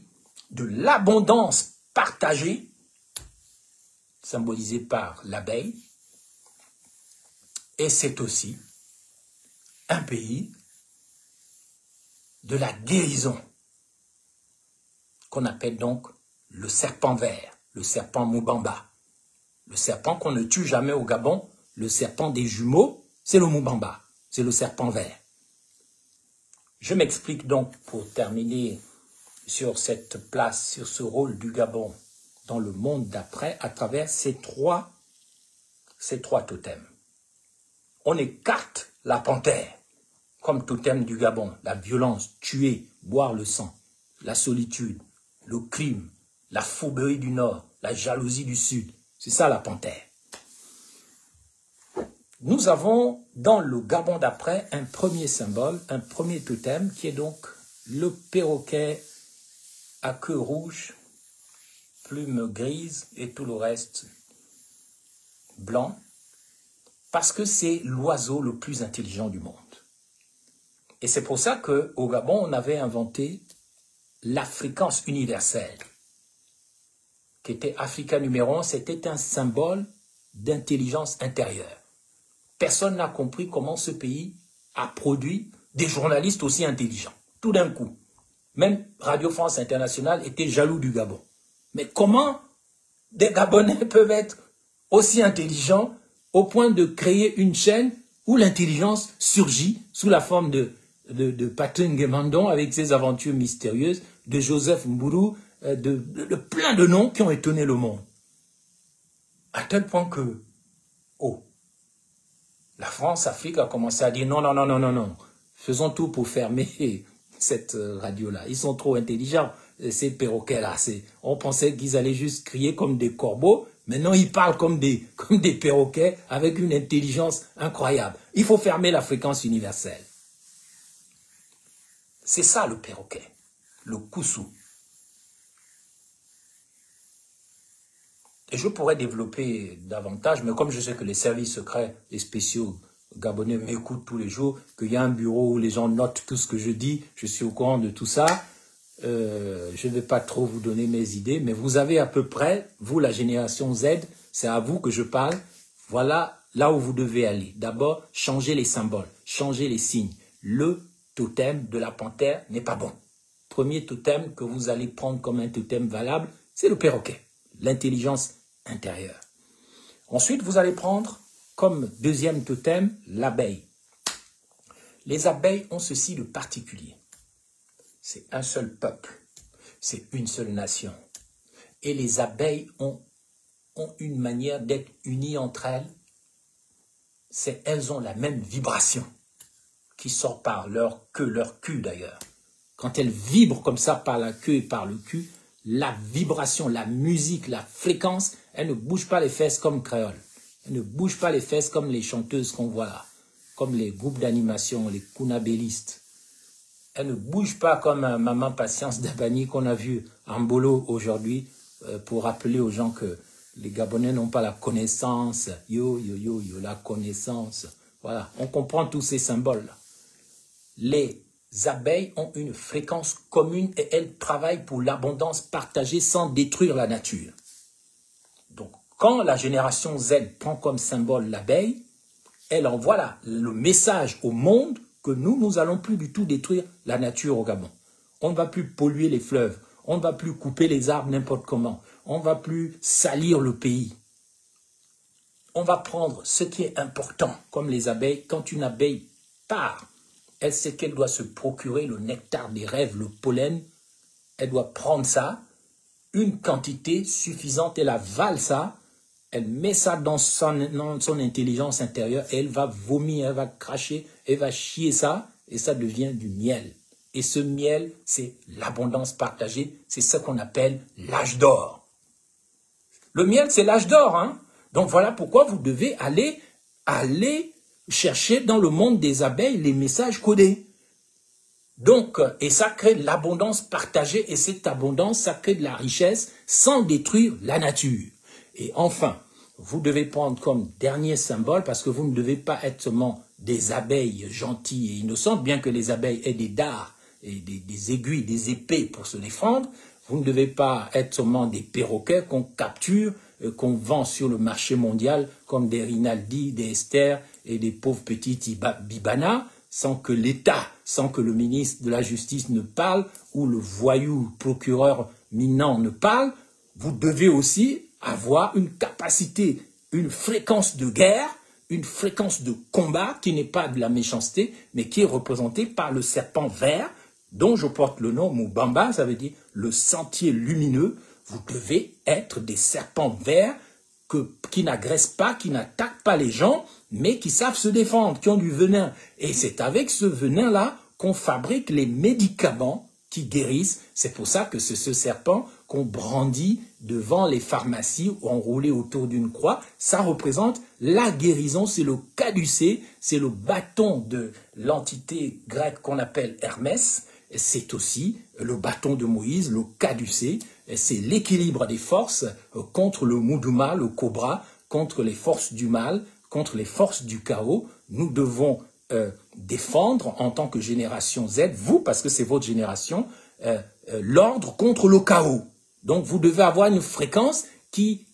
Speaker 1: de l'abondance partagée, symbolisé par l'abeille. Et c'est aussi un pays de la guérison, qu'on appelle donc le serpent vert, le serpent Moubamba. Le serpent qu'on ne tue jamais au Gabon, le serpent des jumeaux, c'est le Moubamba, c'est le serpent vert. Je m'explique donc pour terminer sur cette place, sur ce rôle du Gabon dans le monde d'après, à travers ces trois totems. On écarte la panthère comme totem du Gabon, la violence, tuer, boire le sang, la solitude, le crime, la fourberie du Nord, la jalousie du Sud. C'est ça la panthère. Nous avons dans le Gabon d'après un premier symbole, un premier totem qui est donc le perroquet à queue rouge, plume grise et tout le reste blanc, parce que c'est l'oiseau le plus intelligent du monde. Et c'est pour ça qu'au Gabon, on avait inventé la fréquence universelle, qui était Africa numéro 1, c'était un symbole d'intelligence intérieure. Personne n'a compris comment ce pays a produit des journalistes aussi intelligents. Tout d'un coup. Même Radio France Internationale était jaloux du Gabon. Mais comment des Gabonais peuvent être aussi intelligents au point de créer une chaîne où l'intelligence surgit sous la forme de Patrick Nguemandon avec ses aventures mystérieuses, de Joseph Mburu, de plein de noms qui ont étonné le monde. À tel point que, la France-Afrique a commencé à dire non, faisons tout pour fermer cette radio-là. Ils sont trop intelligents, ces perroquets-là. On pensait qu'ils allaient juste crier comme des corbeaux. Maintenant, ils parlent comme des perroquets avec une intelligence incroyable. Il faut fermer la fréquence universelle. C'est ça le perroquet, le koussou. Et je pourrais développer davantage, mais comme je sais que les services secrets et spéciaux gabonais m'écoutent tous les jours, qu'il y a un bureau où les gens notent tout ce que je dis, je suis au courant de tout ça, je ne vais pas trop vous donner mes idées, mais vous avez à peu près, vous la génération Z, c'est à vous que je parle, voilà là où vous devez aller. D'abord, changez les symboles, changez les signes. Le totem de la panthère n'est pas bon. Premier totem que vous allez prendre comme un totem valable, c'est le perroquet, l'intelligence intérieure. Ensuite, vous allez prendre comme deuxième totem l'abeille. Les abeilles ont ceci de particulier. C'est un seul peuple, c'est une seule nation. Et les abeilles ont une manière d'être unies entre elles. Elles ont la même vibration qui sort par leur cul d'ailleurs. Quand elles vibrent comme ça par la queue et par le cul, la vibration, la musique, la fréquence, elles ne bougent pas les fesses comme créole. Elles ne bougent pas les fesses comme les chanteuses qu'on voit là, comme les groupes d'animation, les kunabélistes. Elles ne bougent pas comme Maman Patience Dabani qu'on a vu en Mbolo aujourd'hui pour rappeler aux gens que les Gabonais n'ont pas la connaissance. Yo, la connaissance. Voilà, on comprend tous ces symboles-là. Les abeilles ont une fréquence commune et elles travaillent pour l'abondance partagée sans détruire la nature. Donc, quand la génération Z prend comme symbole l'abeille, elle envoie le message au monde que nous n'allons plus du tout détruire la nature au Gabon. On ne va plus polluer les fleuves, on ne va plus couper les arbres n'importe comment, on ne va plus salir le pays. On va prendre ce qui est important, comme les abeilles. Quand une abeille part, elle sait qu'elle doit se procurer le nectar des rêves, le pollen. Elle doit prendre ça, une quantité suffisante, elle avale ça, elle met ça dans son intelligence intérieure, et elle va vomir, elle va cracher, elle va chier ça, et ça devient du miel. Et ce miel, c'est l'abondance partagée, c'est ce qu'on appelle l'âge d'or. Le miel, c'est l'âge d'or, hein. Donc voilà pourquoi vous devez aller chercher dans le monde des abeilles les messages codés. Donc, et ça crée l'abondance partagée, et cette abondance, ça crée de la richesse sans détruire la nature. Et enfin, vous devez prendre comme dernier symbole, parce que vous ne devez pas être seulement des abeilles gentilles et innocentes, bien que les abeilles aient des dards et des aiguilles, des épées pour se défendre. Vous ne devez pas être seulement des perroquets qu'on capture, qu'on vend sur le marché mondial comme des Rinaldi, des Esther et des pauvres petites Bibana, sans que l'État, sans que le ministre de la Justice ne parle, ou le voyou procureur minant ne parle. Vous devez aussi avoir une capacité, une fréquence de guerre, une fréquence de combat qui n'est pas de la méchanceté, mais qui est représentée par le serpent vert, dont je porte le nom Moubamba, ça veut dire le sentier lumineux. Vous devez être des serpents verts qui n'agressent pas, qui n'attaquent pas les gens, mais qui savent se défendre, qui ont du venin. Et c'est avec ce venin-là qu'on fabrique les médicaments qui guérissent. C'est pour ça que c'est ce serpent qu'on brandit devant les pharmacies enroulé autour d'une croix. Ça représente la guérison, c'est le caducée, c'est le bâton de l'entité grecque qu'on appelle Hermès. C'est aussi le bâton de Moïse, le caducée. C'est l'équilibre des forces contre le Moudouma, le cobra, contre les forces du mal, contre les forces du chaos. Nous devons défendre en tant que génération Z, vous, parce que c'est votre génération, l'ordre contre le chaos. Donc vous devez avoir une fréquence qui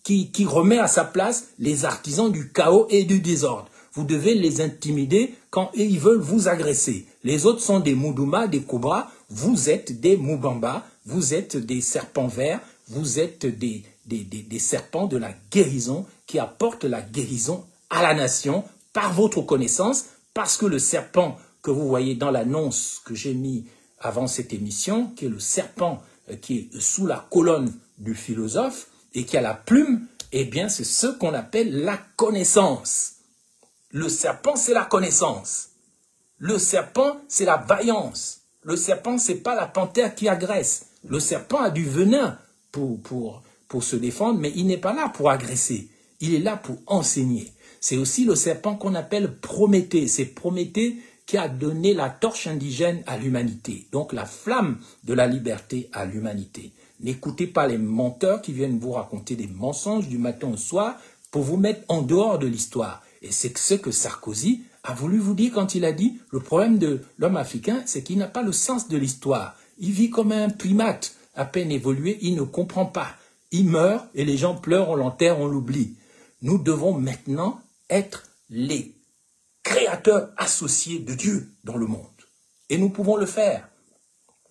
Speaker 1: remet à sa place les artisans du chaos et du désordre. Vous devez les intimider quand ils veulent vous agresser. Les autres sont des Moudouma, des Cobras. Vous êtes des Moubamba. Vous êtes des serpents verts. Vous êtes des serpents de la guérison qui apportent la guérison à la nation par votre connaissance, parce que le serpent que vous voyez dans l'annonce que j'ai mis avant cette émission, qui est le serpent qui est sous la colonne du philosophe et qui a la plume, eh bien c'est ce qu'on appelle la connaissance. Le serpent, c'est la connaissance. Le serpent, c'est la vaillance. Le serpent, c'est pas la panthère qui agresse. Le serpent a du venin pour se défendre, mais il n'est pas là pour agresser. Il est là pour enseigner. C'est aussi le serpent qu'on appelle Prométhée. C'est Prométhée qui a donné la torche indigène à l'humanité. Donc la flamme de la liberté à l'humanité. N'écoutez pas les menteurs qui viennent vous raconter des mensonges du matin au soir pour vous mettre en dehors de l'histoire. Et c'est ce que Sarkozy a voulu vous dire quand il a dit le problème de l'homme africain, c'est qu'il n'a pas le sens de l'histoire. Il vit comme un primate, à peine évolué, il ne comprend pas. Il meurt et les gens pleurent, on l'enterre, on l'oublie. Nous devons maintenant être les créateurs associés de Dieu dans le monde. Et nous pouvons le faire.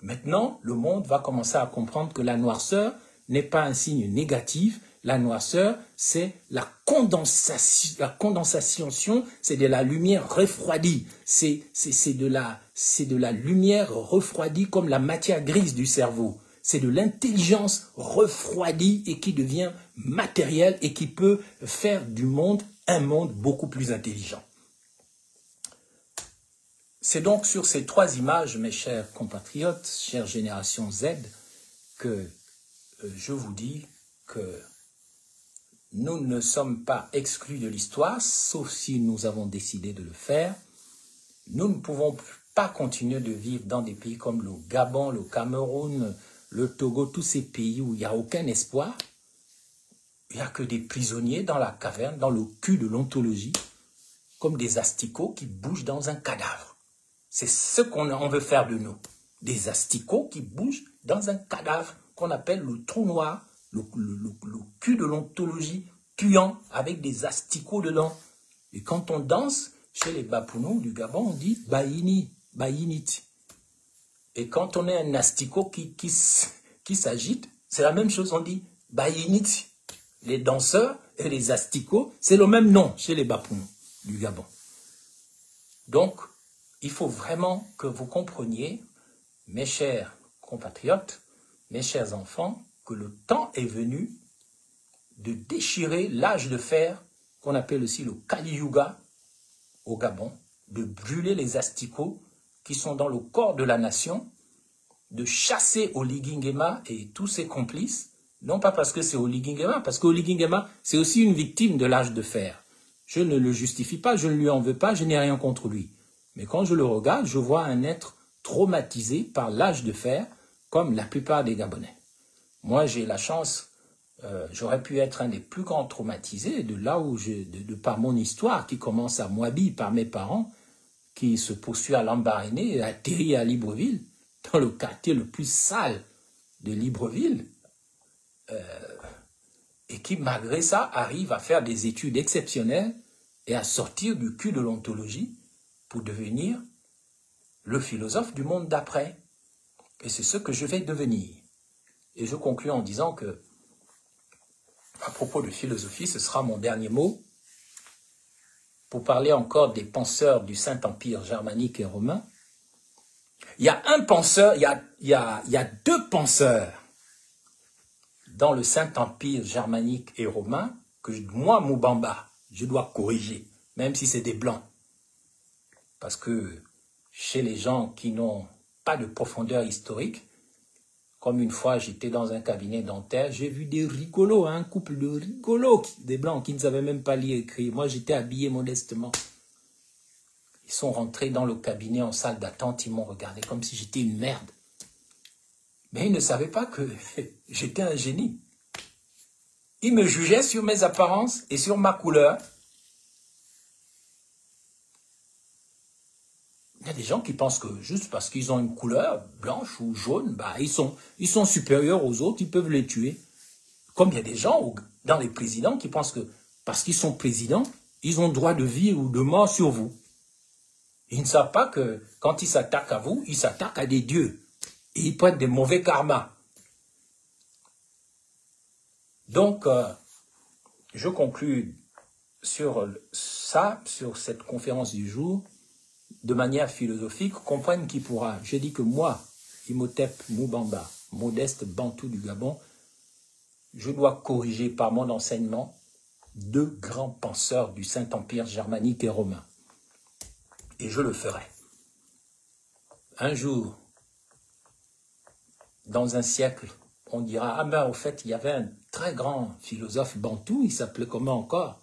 Speaker 1: Maintenant, le monde va commencer à comprendre que la noirceur n'est pas un signe négatif. La noirceur, c'est la condensation. La condensation, c'est de la lumière refroidie. C'est de la lumière refroidie comme la matière grise du cerveau. C'est de l'intelligence refroidie et qui devient matérielle et qui peut faire du monde un monde beaucoup plus intelligent. C'est donc sur ces trois images, mes chers compatriotes, chère génération Z, que je vous dis que nous ne sommes pas exclus de l'histoire, sauf si nous avons décidé de le faire. Nous ne pouvons pas continuer de vivre dans des pays comme le Gabon, le Cameroun, le Togo, tous ces pays où il n'y a aucun espoir. Il n'y a que des prisonniers dans la caverne, dans le cul de l'ontologie, comme des asticots qui bougent dans un cadavre. C'est ce qu'on veut faire de nous. Des asticots qui bougent dans un cadavre qu'on appelle le trou noir, le cul de l'ontologie, puant avec des asticots dedans. Et quand on danse, chez les Bapounou du Gabon, on dit Bayini, Bayinit. Et quand on est un asticot qui s'agite, c'est la même chose, on dit Bayinit. Les danseurs et les asticots, c'est le même nom chez les Bapounou du Gabon. Donc, il faut vraiment que vous compreniez, mes chers compatriotes, mes chers enfants, que le temps est venu de déchirer l'âge de fer, qu'on appelle aussi le Kali Yuga au Gabon, de brûler les asticots qui sont dans le corps de la nation, de chasser Oligui Nguema et tous ses complices, non pas parce que c'est Oligui Nguema, parce qu'Oligui Nguema, c'est aussi une victime de l'âge de fer. Je ne le justifie pas, je ne lui en veux pas, je n'ai rien contre lui. Mais quand je le regarde, je vois un être traumatisé par l'âge de fer, comme la plupart des Gabonais. Moi, j'ai la chance, j'aurais pu être un des plus grands traumatisés, de là où par mon histoire, qui commence à Moabi par mes parents, qui se poursuit à Lambaréné et atterrit à Libreville, dans le quartier le plus sale de Libreville, et qui, malgré ça, arrive à faire des études exceptionnelles et à sortir du cul de l'ontologie pour devenir le philosophe du monde d'après. Et c'est ce que je vais devenir. Et je conclue en disant que, à propos de philosophie, ce sera mon dernier mot, pour parler encore des penseurs du Saint-Empire germanique et romain. Il y a un penseur, il y a deux penseurs dans le Saint-Empire germanique et romain que moi, Moubamba, je dois corriger, même si c'est des blancs. Parce que chez les gens qui n'ont pas de profondeur historique, comme une fois j'étais dans un cabinet dentaire, j'ai vu des rigolos, un couple de rigolos, des blancs qui ne savaient même pas lire et écrire. Moi j'étais habillé modestement. Ils sont rentrés dans le cabinet en salle d'attente, ils m'ont regardé comme si j'étais une merde. Mais ils ne savaient pas que j'étais un génie. Ils me jugeaient sur mes apparences et sur ma couleur. Il y a des gens qui pensent que juste parce qu'ils ont une couleur blanche ou jaune, bah, ils sont supérieurs aux autres, ils peuvent les tuer. Comme il y a des gens dans les présidents qui pensent que parce qu'ils sont présidents, ils ont droit de vie ou de mort sur vous. Ils ne savent pas que quand ils s'attaquent à vous, ils s'attaquent à des dieux. Et ils prennent des mauvais karmas. Donc, je conclus sur ça, sur cette conférence du jour, de manière philosophique, comprenne qui pourra. Je dis que moi, Imhotep Moubamba, modeste bantou du Gabon, je dois corriger par mon enseignement 2 grands penseurs du Saint-Empire germanique et romain. Et je le ferai. Un jour, dans un siècle, on dira, ah ben au fait, il y avait un très grand philosophe bantou, il s'appelait comment encore?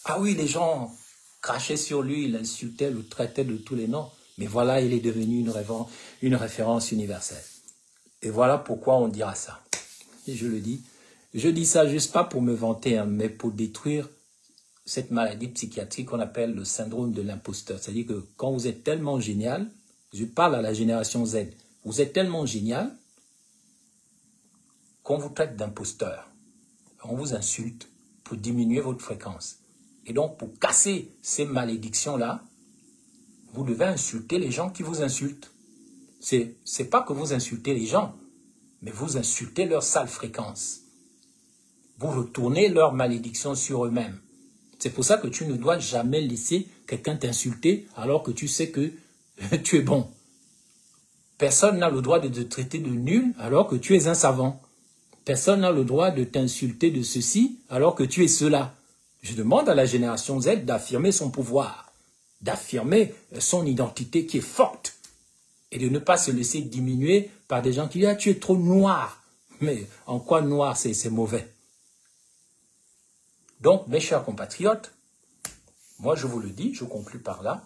Speaker 1: Ah oui, les gens crachaient sur lui, l'insultaient, le traitaient de tous les noms. Mais voilà, il est devenu une référence universelle. Et voilà pourquoi on dira ça. Et je le dis. Je dis ça juste pas pour me vanter, hein, mais pour détruire cette maladie psychiatrique qu'on appelle le syndrome de l'imposteur. C'est-à-dire que quand vous êtes tellement génial, je parle à la génération Z, vous êtes tellement génial qu'on vous traite d'imposteur. On vous insulte pour diminuer votre fréquence. Et donc, pour casser ces malédictions-là, vous devez insulter les gens qui vous insultent. C'est pas que vous insultez les gens, mais vous insultez leur sale fréquence. Vous retournez leur malédiction sur eux-mêmes. C'est pour ça que tu ne dois jamais laisser quelqu'un t'insulter alors que tu sais que tu es bon. Personne n'a le droit de te traiter de nul alors que tu es un savant. Personne n'a le droit de t'insulter de ceci alors que tu es cela. Je demande à la génération Z d'affirmer son pouvoir, d'affirmer son identité qui est forte et de ne pas se laisser diminuer par des gens qui disent « Ah, tu es trop noir ». Mais en quoi noir, c'est mauvais? Donc, mes chers compatriotes, moi je vous le dis, je conclus par là,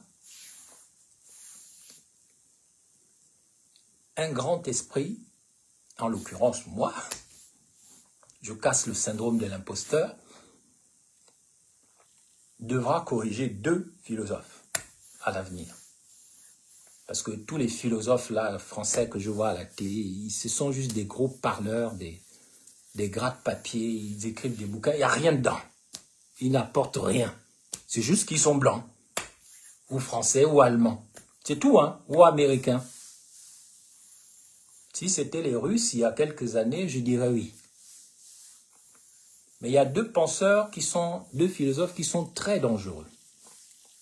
Speaker 1: un grand esprit, en l'occurrence moi, je casse le syndrome de l'imposteur, devra corriger 2 philosophes à l'avenir. Parce que tous les philosophes là, français que je vois à la télé, ce sont juste des gros parleurs, des gratte-papier, ils écrivent des bouquins, il n'y a rien dedans. Ils n'apportent rien. C'est juste qu'ils sont blancs, ou français, ou allemands. C'est tout, hein, ou américains. Si c'était les Russes, il y a quelques années, je dirais oui. Mais il y a 2 penseurs qui sont, 2 philosophes qui sont très dangereux.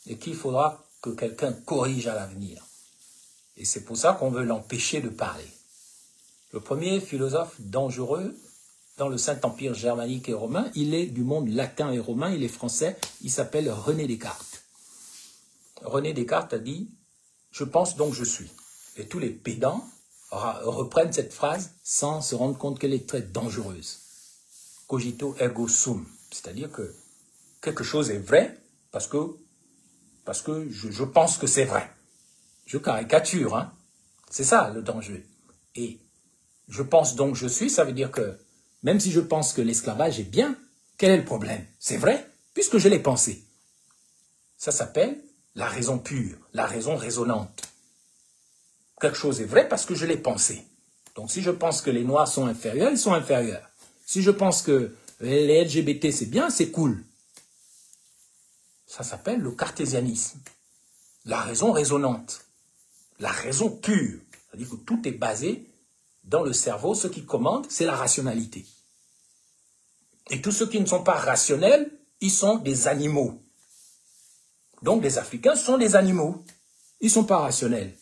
Speaker 1: Et qu'il faudra que quelqu'un corrige à l'avenir. Et c'est pour ça qu'on veut l'empêcher de parler. Le premier philosophe dangereux dans le Saint-Empire germanique et romain, il est du monde latin et romain, il est français, il s'appelle René Descartes. René Descartes a dit « Je pense donc je suis ». Et tous les pédants reprennent cette phrase sans se rendre compte qu'elle est très dangereuse. Cogito ergo sum, c'est-à-dire que quelque chose est vrai parce que je pense que c'est vrai. Je caricature, hein. C'est ça le danger. Et je pense donc je suis, ça veut dire que même si je pense que l'esclavage est bien, quel est le problème? C'est vrai, puisque je l'ai pensé. Ça s'appelle la raison pure, la raison résonante. Quelque chose est vrai parce que je l'ai pensé. Donc si je pense que les Noirs sont inférieurs, ils sont inférieurs. Si je pense que les LGBT c'est bien, c'est cool. Ça s'appelle le cartésianisme. La raison résonante. La raison pure. C'est-à-dire que tout est basé dans le cerveau, ce qui commande, c'est la rationalité. Et tous ceux qui ne sont pas rationnels, ils sont des animaux. Donc les Africains sont des animaux. Ils ne sont pas rationnels.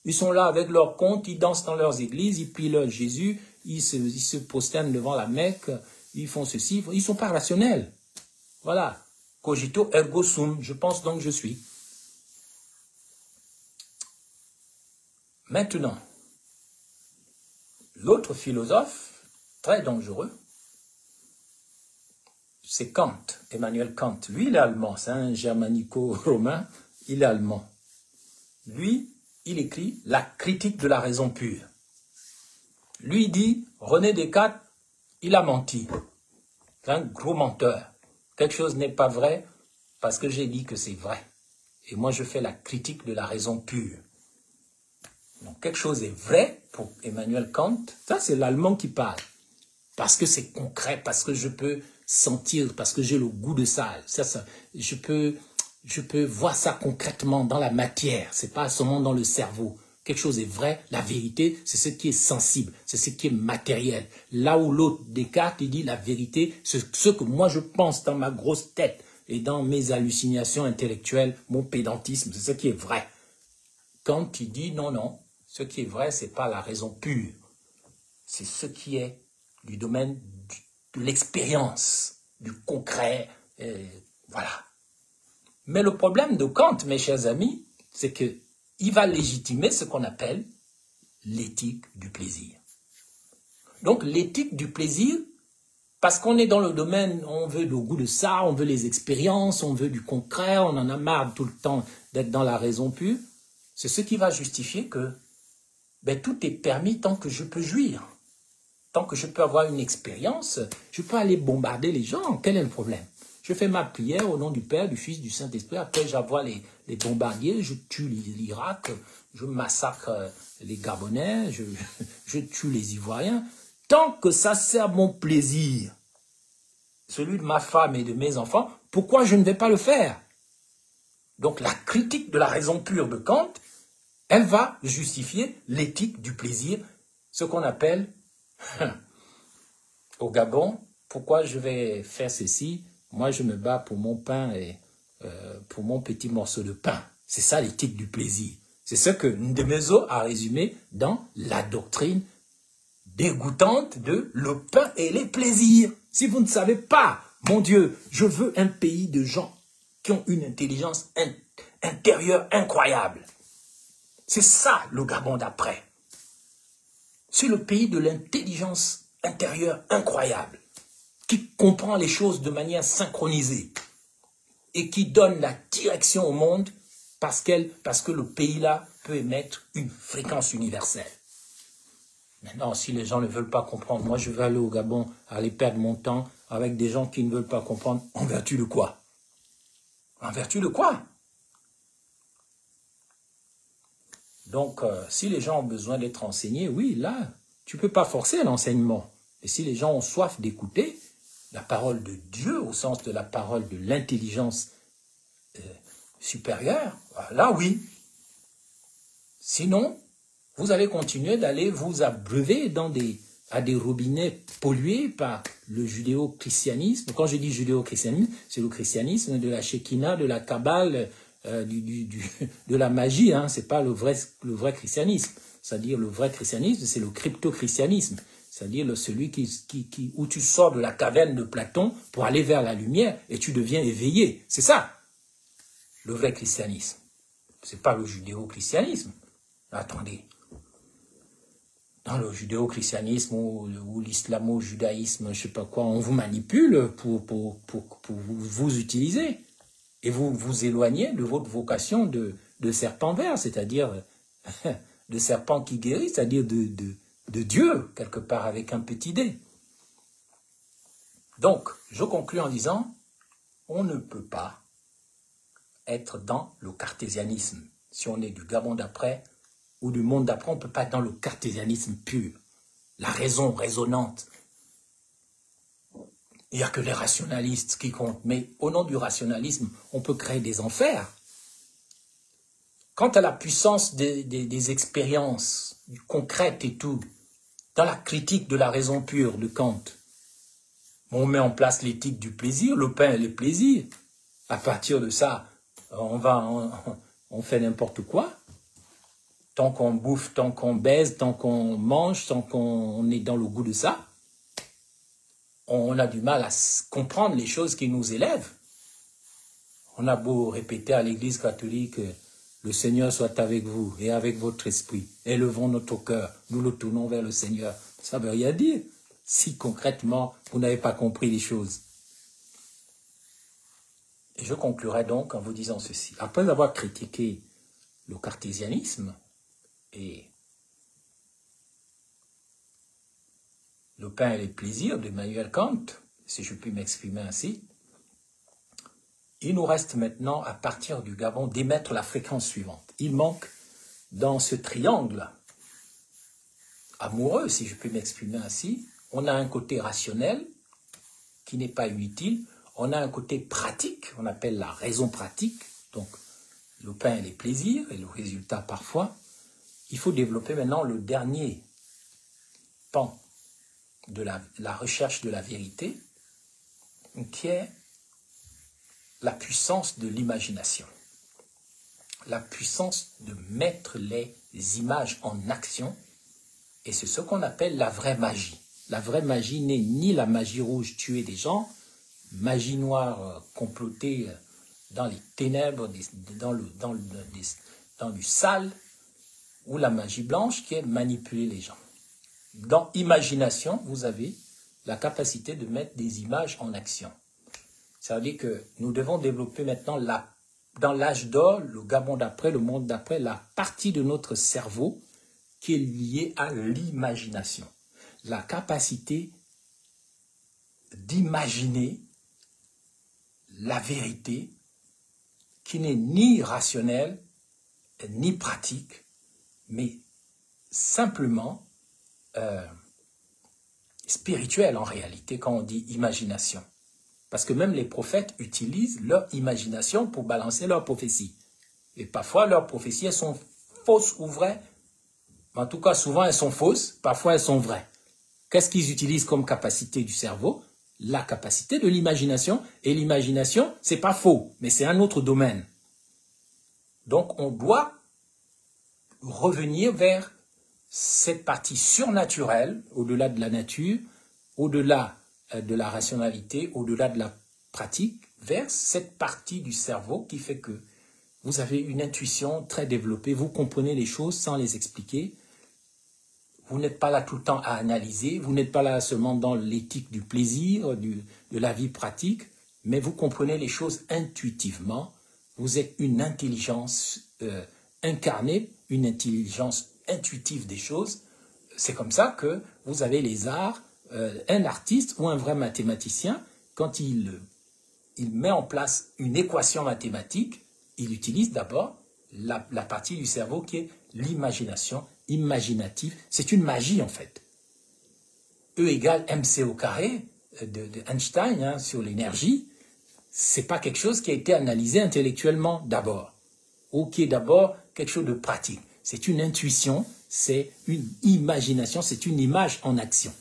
Speaker 1: Ils sont là avec leurs contes, ils dansent dans leurs églises, ils prient leur Jésus, ils se prosternent devant la Mecque, ils font ceci, ils ne sont pas rationnels. Voilà. Cogito ergo sum, je pense donc je suis. Maintenant, l'autre philosophe, très dangereux, c'est Kant, Emmanuel Kant. Lui, il est allemand, c'est un germanico-romain, il est allemand. Lui, il écrit « La critique de la raison pure ». Lui dit « René Descartes, il a menti. C'est un gros menteur. Quelque chose n'est pas vrai parce que j'ai dit que c'est vrai. Et moi, je fais la critique de la raison pure. » Donc, quelque chose est vrai pour Emmanuel Kant. Ça, c'est l'allemand qui parle. Parce que c'est concret, parce que je peux... sentir parce que j'ai le goût de ça. Je peux voir ça concrètement dans la matière. C'est pas seulement dans le cerveau. Quelque chose est vrai, la vérité, c'est ce qui est sensible, c'est ce qui est matériel. Là où l'autre Descartes, il dit la vérité, c'est ce que moi je pense dans ma grosse tête et dans mes hallucinations intellectuelles, mon pédantisme, c'est ce qui est vrai. Quand il dit non, non, ce qui est vrai, c'est pas la raison pure. C'est ce qui est du domaine de l'expérience, du concret, voilà. Mais le problème de Kant, mes chers amis, c'est que il va légitimer ce qu'on appelle l'éthique du plaisir. Donc l'éthique du plaisir, parce qu'on est dans le domaine, on veut le goût de ça, on veut les expériences, on veut du concret, on en a marre tout le temps d'être dans la raison pure, c'est ce qui va justifier que tout est permis tant que je peux jouir. Tant que je peux avoir une expérience, je peux aller bombarder les gens. Quel est le problème? Je fais ma prière au nom du Père, du Fils, du Saint-Esprit. Après, j'envoie les bombardiers, je tue l'Irak, je massacre les Gabonais, je tue les Ivoiriens. Tant que ça sert mon plaisir, celui de ma femme et de mes enfants, pourquoi je ne vais pas le faire? Donc la critique de la raison pure de Kant, elle va justifier l'éthique du plaisir, ce qu'on appelle au Gabon, pourquoi je vais faire ceci? Moi, je me bats pour mon pain et pour mon petit morceau de pain. C'est ça l'éthique du plaisir. C'est ce que Ndemezo a résumé dans la doctrine dégoûtante de le pain et les plaisirs. Si vous ne savez pas, mon Dieu, je veux un pays de gens qui ont une intelligence intérieure incroyable. C'est ça le Gabon d'après. C'est le pays de l'intelligence intérieure incroyable, qui comprend les choses de manière synchronisée et qui donne la direction au monde parce que le pays-là peut émettre une fréquence universelle. Maintenant, si les gens ne veulent pas comprendre, moi je vais aller au Gabon, aller perdre mon temps avec des gens qui ne veulent pas comprendre, en vertu de quoi? En vertu de quoi? Donc, si les gens ont besoin d'être enseignés, oui, là, tu ne peux pas forcer l'enseignement. Et si les gens ont soif d'écouter la parole de Dieu, au sens de la parole de l'intelligence supérieure, là, oui. Sinon, vous allez continuer d'aller vous abreuver à des robinets pollués par le judéo-christianisme. Quand je dis judéo-christianisme, c'est le christianisme de la Shekinah, de la Kabbale, de la magie, hein. C'est pas le vrai christianisme. C'est-à-dire le vrai christianisme, c'est le crypto-christianisme. C'est-à-dire celui où tu sors de la caverne de Platon pour aller vers la lumière et tu deviens éveillé. C'est ça, le vrai christianisme. C'est pas le judéo-christianisme. Attendez. Dans le judéo-christianisme ou l'islamo-judaïsme, je sais pas quoi, on vous manipule pour vous utiliser. Et vous vous éloignez de votre vocation de serpent vert, c'est-à-dire de serpent qui guérit, c'est-à-dire de Dieu, quelque part avec un petit dé. Donc, je conclus en disant, on ne peut pas être dans le cartésianisme. Si on est du Gabon d'après ou du monde d'après, on ne peut pas être dans le cartésianisme pur. La raison résonante. Il n'y a que les rationalistes qui comptent. Mais au nom du rationalisme, on peut créer des enfers. Quant à la puissance des expériences concrètes et tout, dans la critique de la raison pure de Kant, on met en place l'éthique du plaisir, le pain et le plaisir. À partir de ça, on fait n'importe quoi. Tant qu'on bouffe, tant qu'on baise, tant qu'on mange, tant qu'on est dans le goût de ça, on a du mal à comprendre les choses qui nous élèvent. On a beau répéter à l'Église catholique, le Seigneur soit avec vous et avec votre esprit. Élevons notre cœur, nous le tournons vers le Seigneur. Ça ne veut rien dire si concrètement vous n'avez pas compris les choses. Et je conclurai donc en vous disant ceci. Après avoir critiqué le cartésianisme et le pain et les plaisirs d'Emmanuel Kant, si je puis m'exprimer ainsi, il nous reste maintenant, à partir du Gabon, d'émettre la fréquence suivante. Il manque dans ce triangle amoureux, si je puis m'exprimer ainsi, on a un côté rationnel qui n'est pas inutile. On a un côté pratique, on appelle la raison pratique, donc le pain et les plaisirs, et le résultat parfois. Il faut développer maintenant le dernier pan de la recherche de la vérité, qui est la puissance de l'imagination. La puissance de mettre les images en action, et c'est ce qu'on appelle la vraie magie. La vraie magie n'est ni la magie rouge tuer des magie noire complotée dans les ténèbres, dans du sale, ou la magie blanche qui est manipuler les gens. Dans imagination, vous avez la capacité de mettre des images en action. Ça veut dire que nous devons développer maintenant, dans l'âge d'or, le Gabon d'après, le monde d'après, la partie de notre cerveau qui est liée à l'imagination. La capacité d'imaginer la vérité qui n'est ni rationnelle, ni pratique, mais simplement spirituelle en réalité quand on dit imagination. Parce que même les prophètes utilisent leur imagination pour balancer leurs prophéties. Et parfois leurs prophéties, elles sont fausses ou vraies. En tout cas, souvent elles sont fausses, parfois elles sont vraies. Qu'est-ce qu'ils utilisent comme capacité du cerveau? La capacité de l'imagination. Et l'imagination, c'est pas faux, mais c'est un autre domaine. Donc on doit revenir vers cette partie surnaturelle, au-delà de la nature, au-delà de la rationalité, au-delà de la pratique, vers cette partie du cerveau qui fait que vous avez une intuition très développée, vous comprenez les choses sans les expliquer, vous n'êtes pas là tout le temps à analyser, vous n'êtes pas là seulement dans l'éthique du plaisir, de la vie pratique, mais vous comprenez les choses intuitivement, vous êtes une intelligence incarnée, une intelligence intuitive des choses. C'est comme ça que vous avez les arts. Un artiste ou un vrai mathématicien, quand il met en place une équation mathématique, il utilise d'abord la partie du cerveau qui est l'imagination imaginative. C'est une magie en fait. E égale mc au carré de Einstein hein, sur l'énergie, c'est pas quelque chose qui a été analysé intellectuellement d'abord, ou qui est d'abord quelque chose de pratique. C'est une intuition, c'est une imagination, c'est une image en action.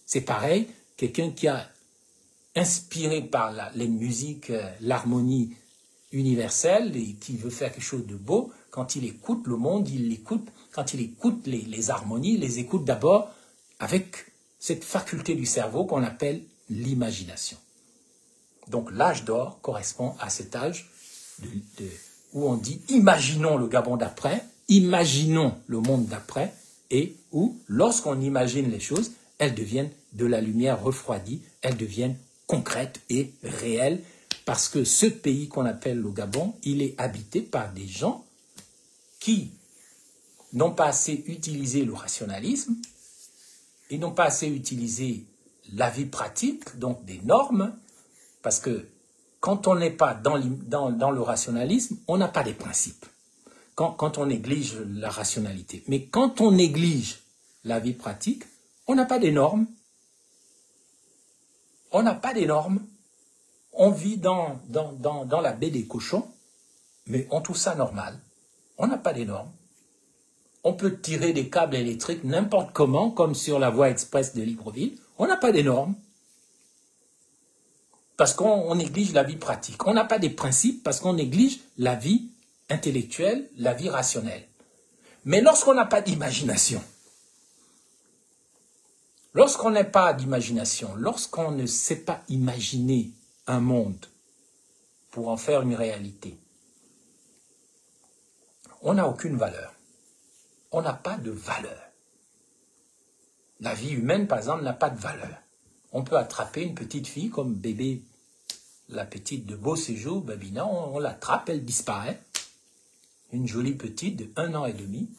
Speaker 1: C'est pareil, quelqu'un qui a inspiré par les musiques, l'harmonie universelle et qui veut faire quelque chose de beau, quand il écoute le monde, il l'écoute, quand il écoute les harmonies, il les écoute d'abord avec cette faculté du cerveau qu'on appelle l'imagination. Donc l'âge d'or correspond à cet âge où on dit imaginons le Gabon d'après, imaginons le monde d'après, et où lorsqu'on imagine les choses, elles deviennent de la lumière refroidie, elles deviennent concrètes et réelles, parce que ce pays qu'on appelle le Gabon, il est habité par des gens qui n'ont pas assez utilisé le rationalisme, ils n'ont pas assez utilisé la vie pratique, donc des normes, parce que quand on n'est pas dans le rationalisme, on n'a pas des principes. Quand on néglige la rationalité. Mais quand on néglige la vie pratique, on n'a pas des normes. On n'a pas des normes. On vit dans la baie des cochons, mais on trouve ça normal. On n'a pas des normes. On peut tirer des câbles électriques n'importe comment, comme sur la voie express de Libreville. On n'a pas des normes. Parce qu'on néglige la vie pratique. On n'a pas des principes parce qu'on néglige la vie intellectuelle, la vie rationnelle. Mais lorsqu'on n'a pas d'imagination, lorsqu'on n'a pas d'imagination, lorsqu'on ne sait pas imaginer un monde pour en faire une réalité, on n'a aucune valeur. On n'a pas de valeur. La vie humaine, par exemple, n'a pas de valeur. On peut attraper une petite fille comme bébé, la petite de Beau Séjour, Babina, on l'attrape, elle disparaît. Une jolie petite de 1 an et demi.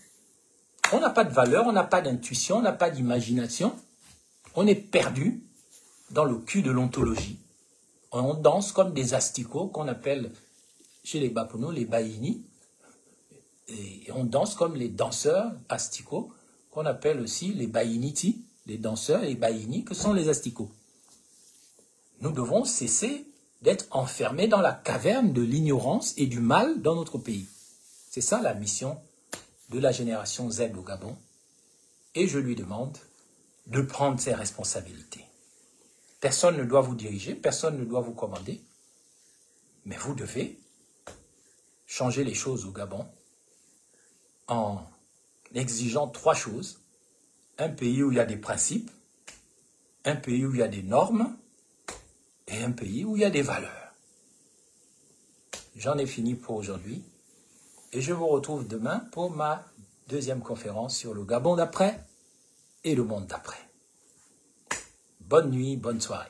Speaker 1: On n'a pas de valeur, on n'a pas d'intuition, on n'a pas d'imagination. On est perdu dans le cul de l'ontologie. On danse comme des asticots qu'on appelle chez les Bapuno les baïnis. Et on danse comme les danseurs asticots qu'on appelle aussi les baïniti, les danseurs et baïnis que sont les asticots. Nous devons cesser d'être enfermés dans la caverne de l'ignorance et du mal dans notre pays. C'est ça la mission de la génération Z au Gabon. Et je lui demande de prendre ses responsabilités. Personne ne doit vous diriger, personne ne doit vous commander, mais vous devez changer les choses au Gabon en exigeant 3 choses. Un pays où il y a des principes, un pays où il y a des normes et un pays où il y a des valeurs. J'en ai fini pour aujourd'hui et je vous retrouve demain pour ma 2e conférence sur le Gabon d'après et le monde d'après. Bonne nuit, bonne soirée.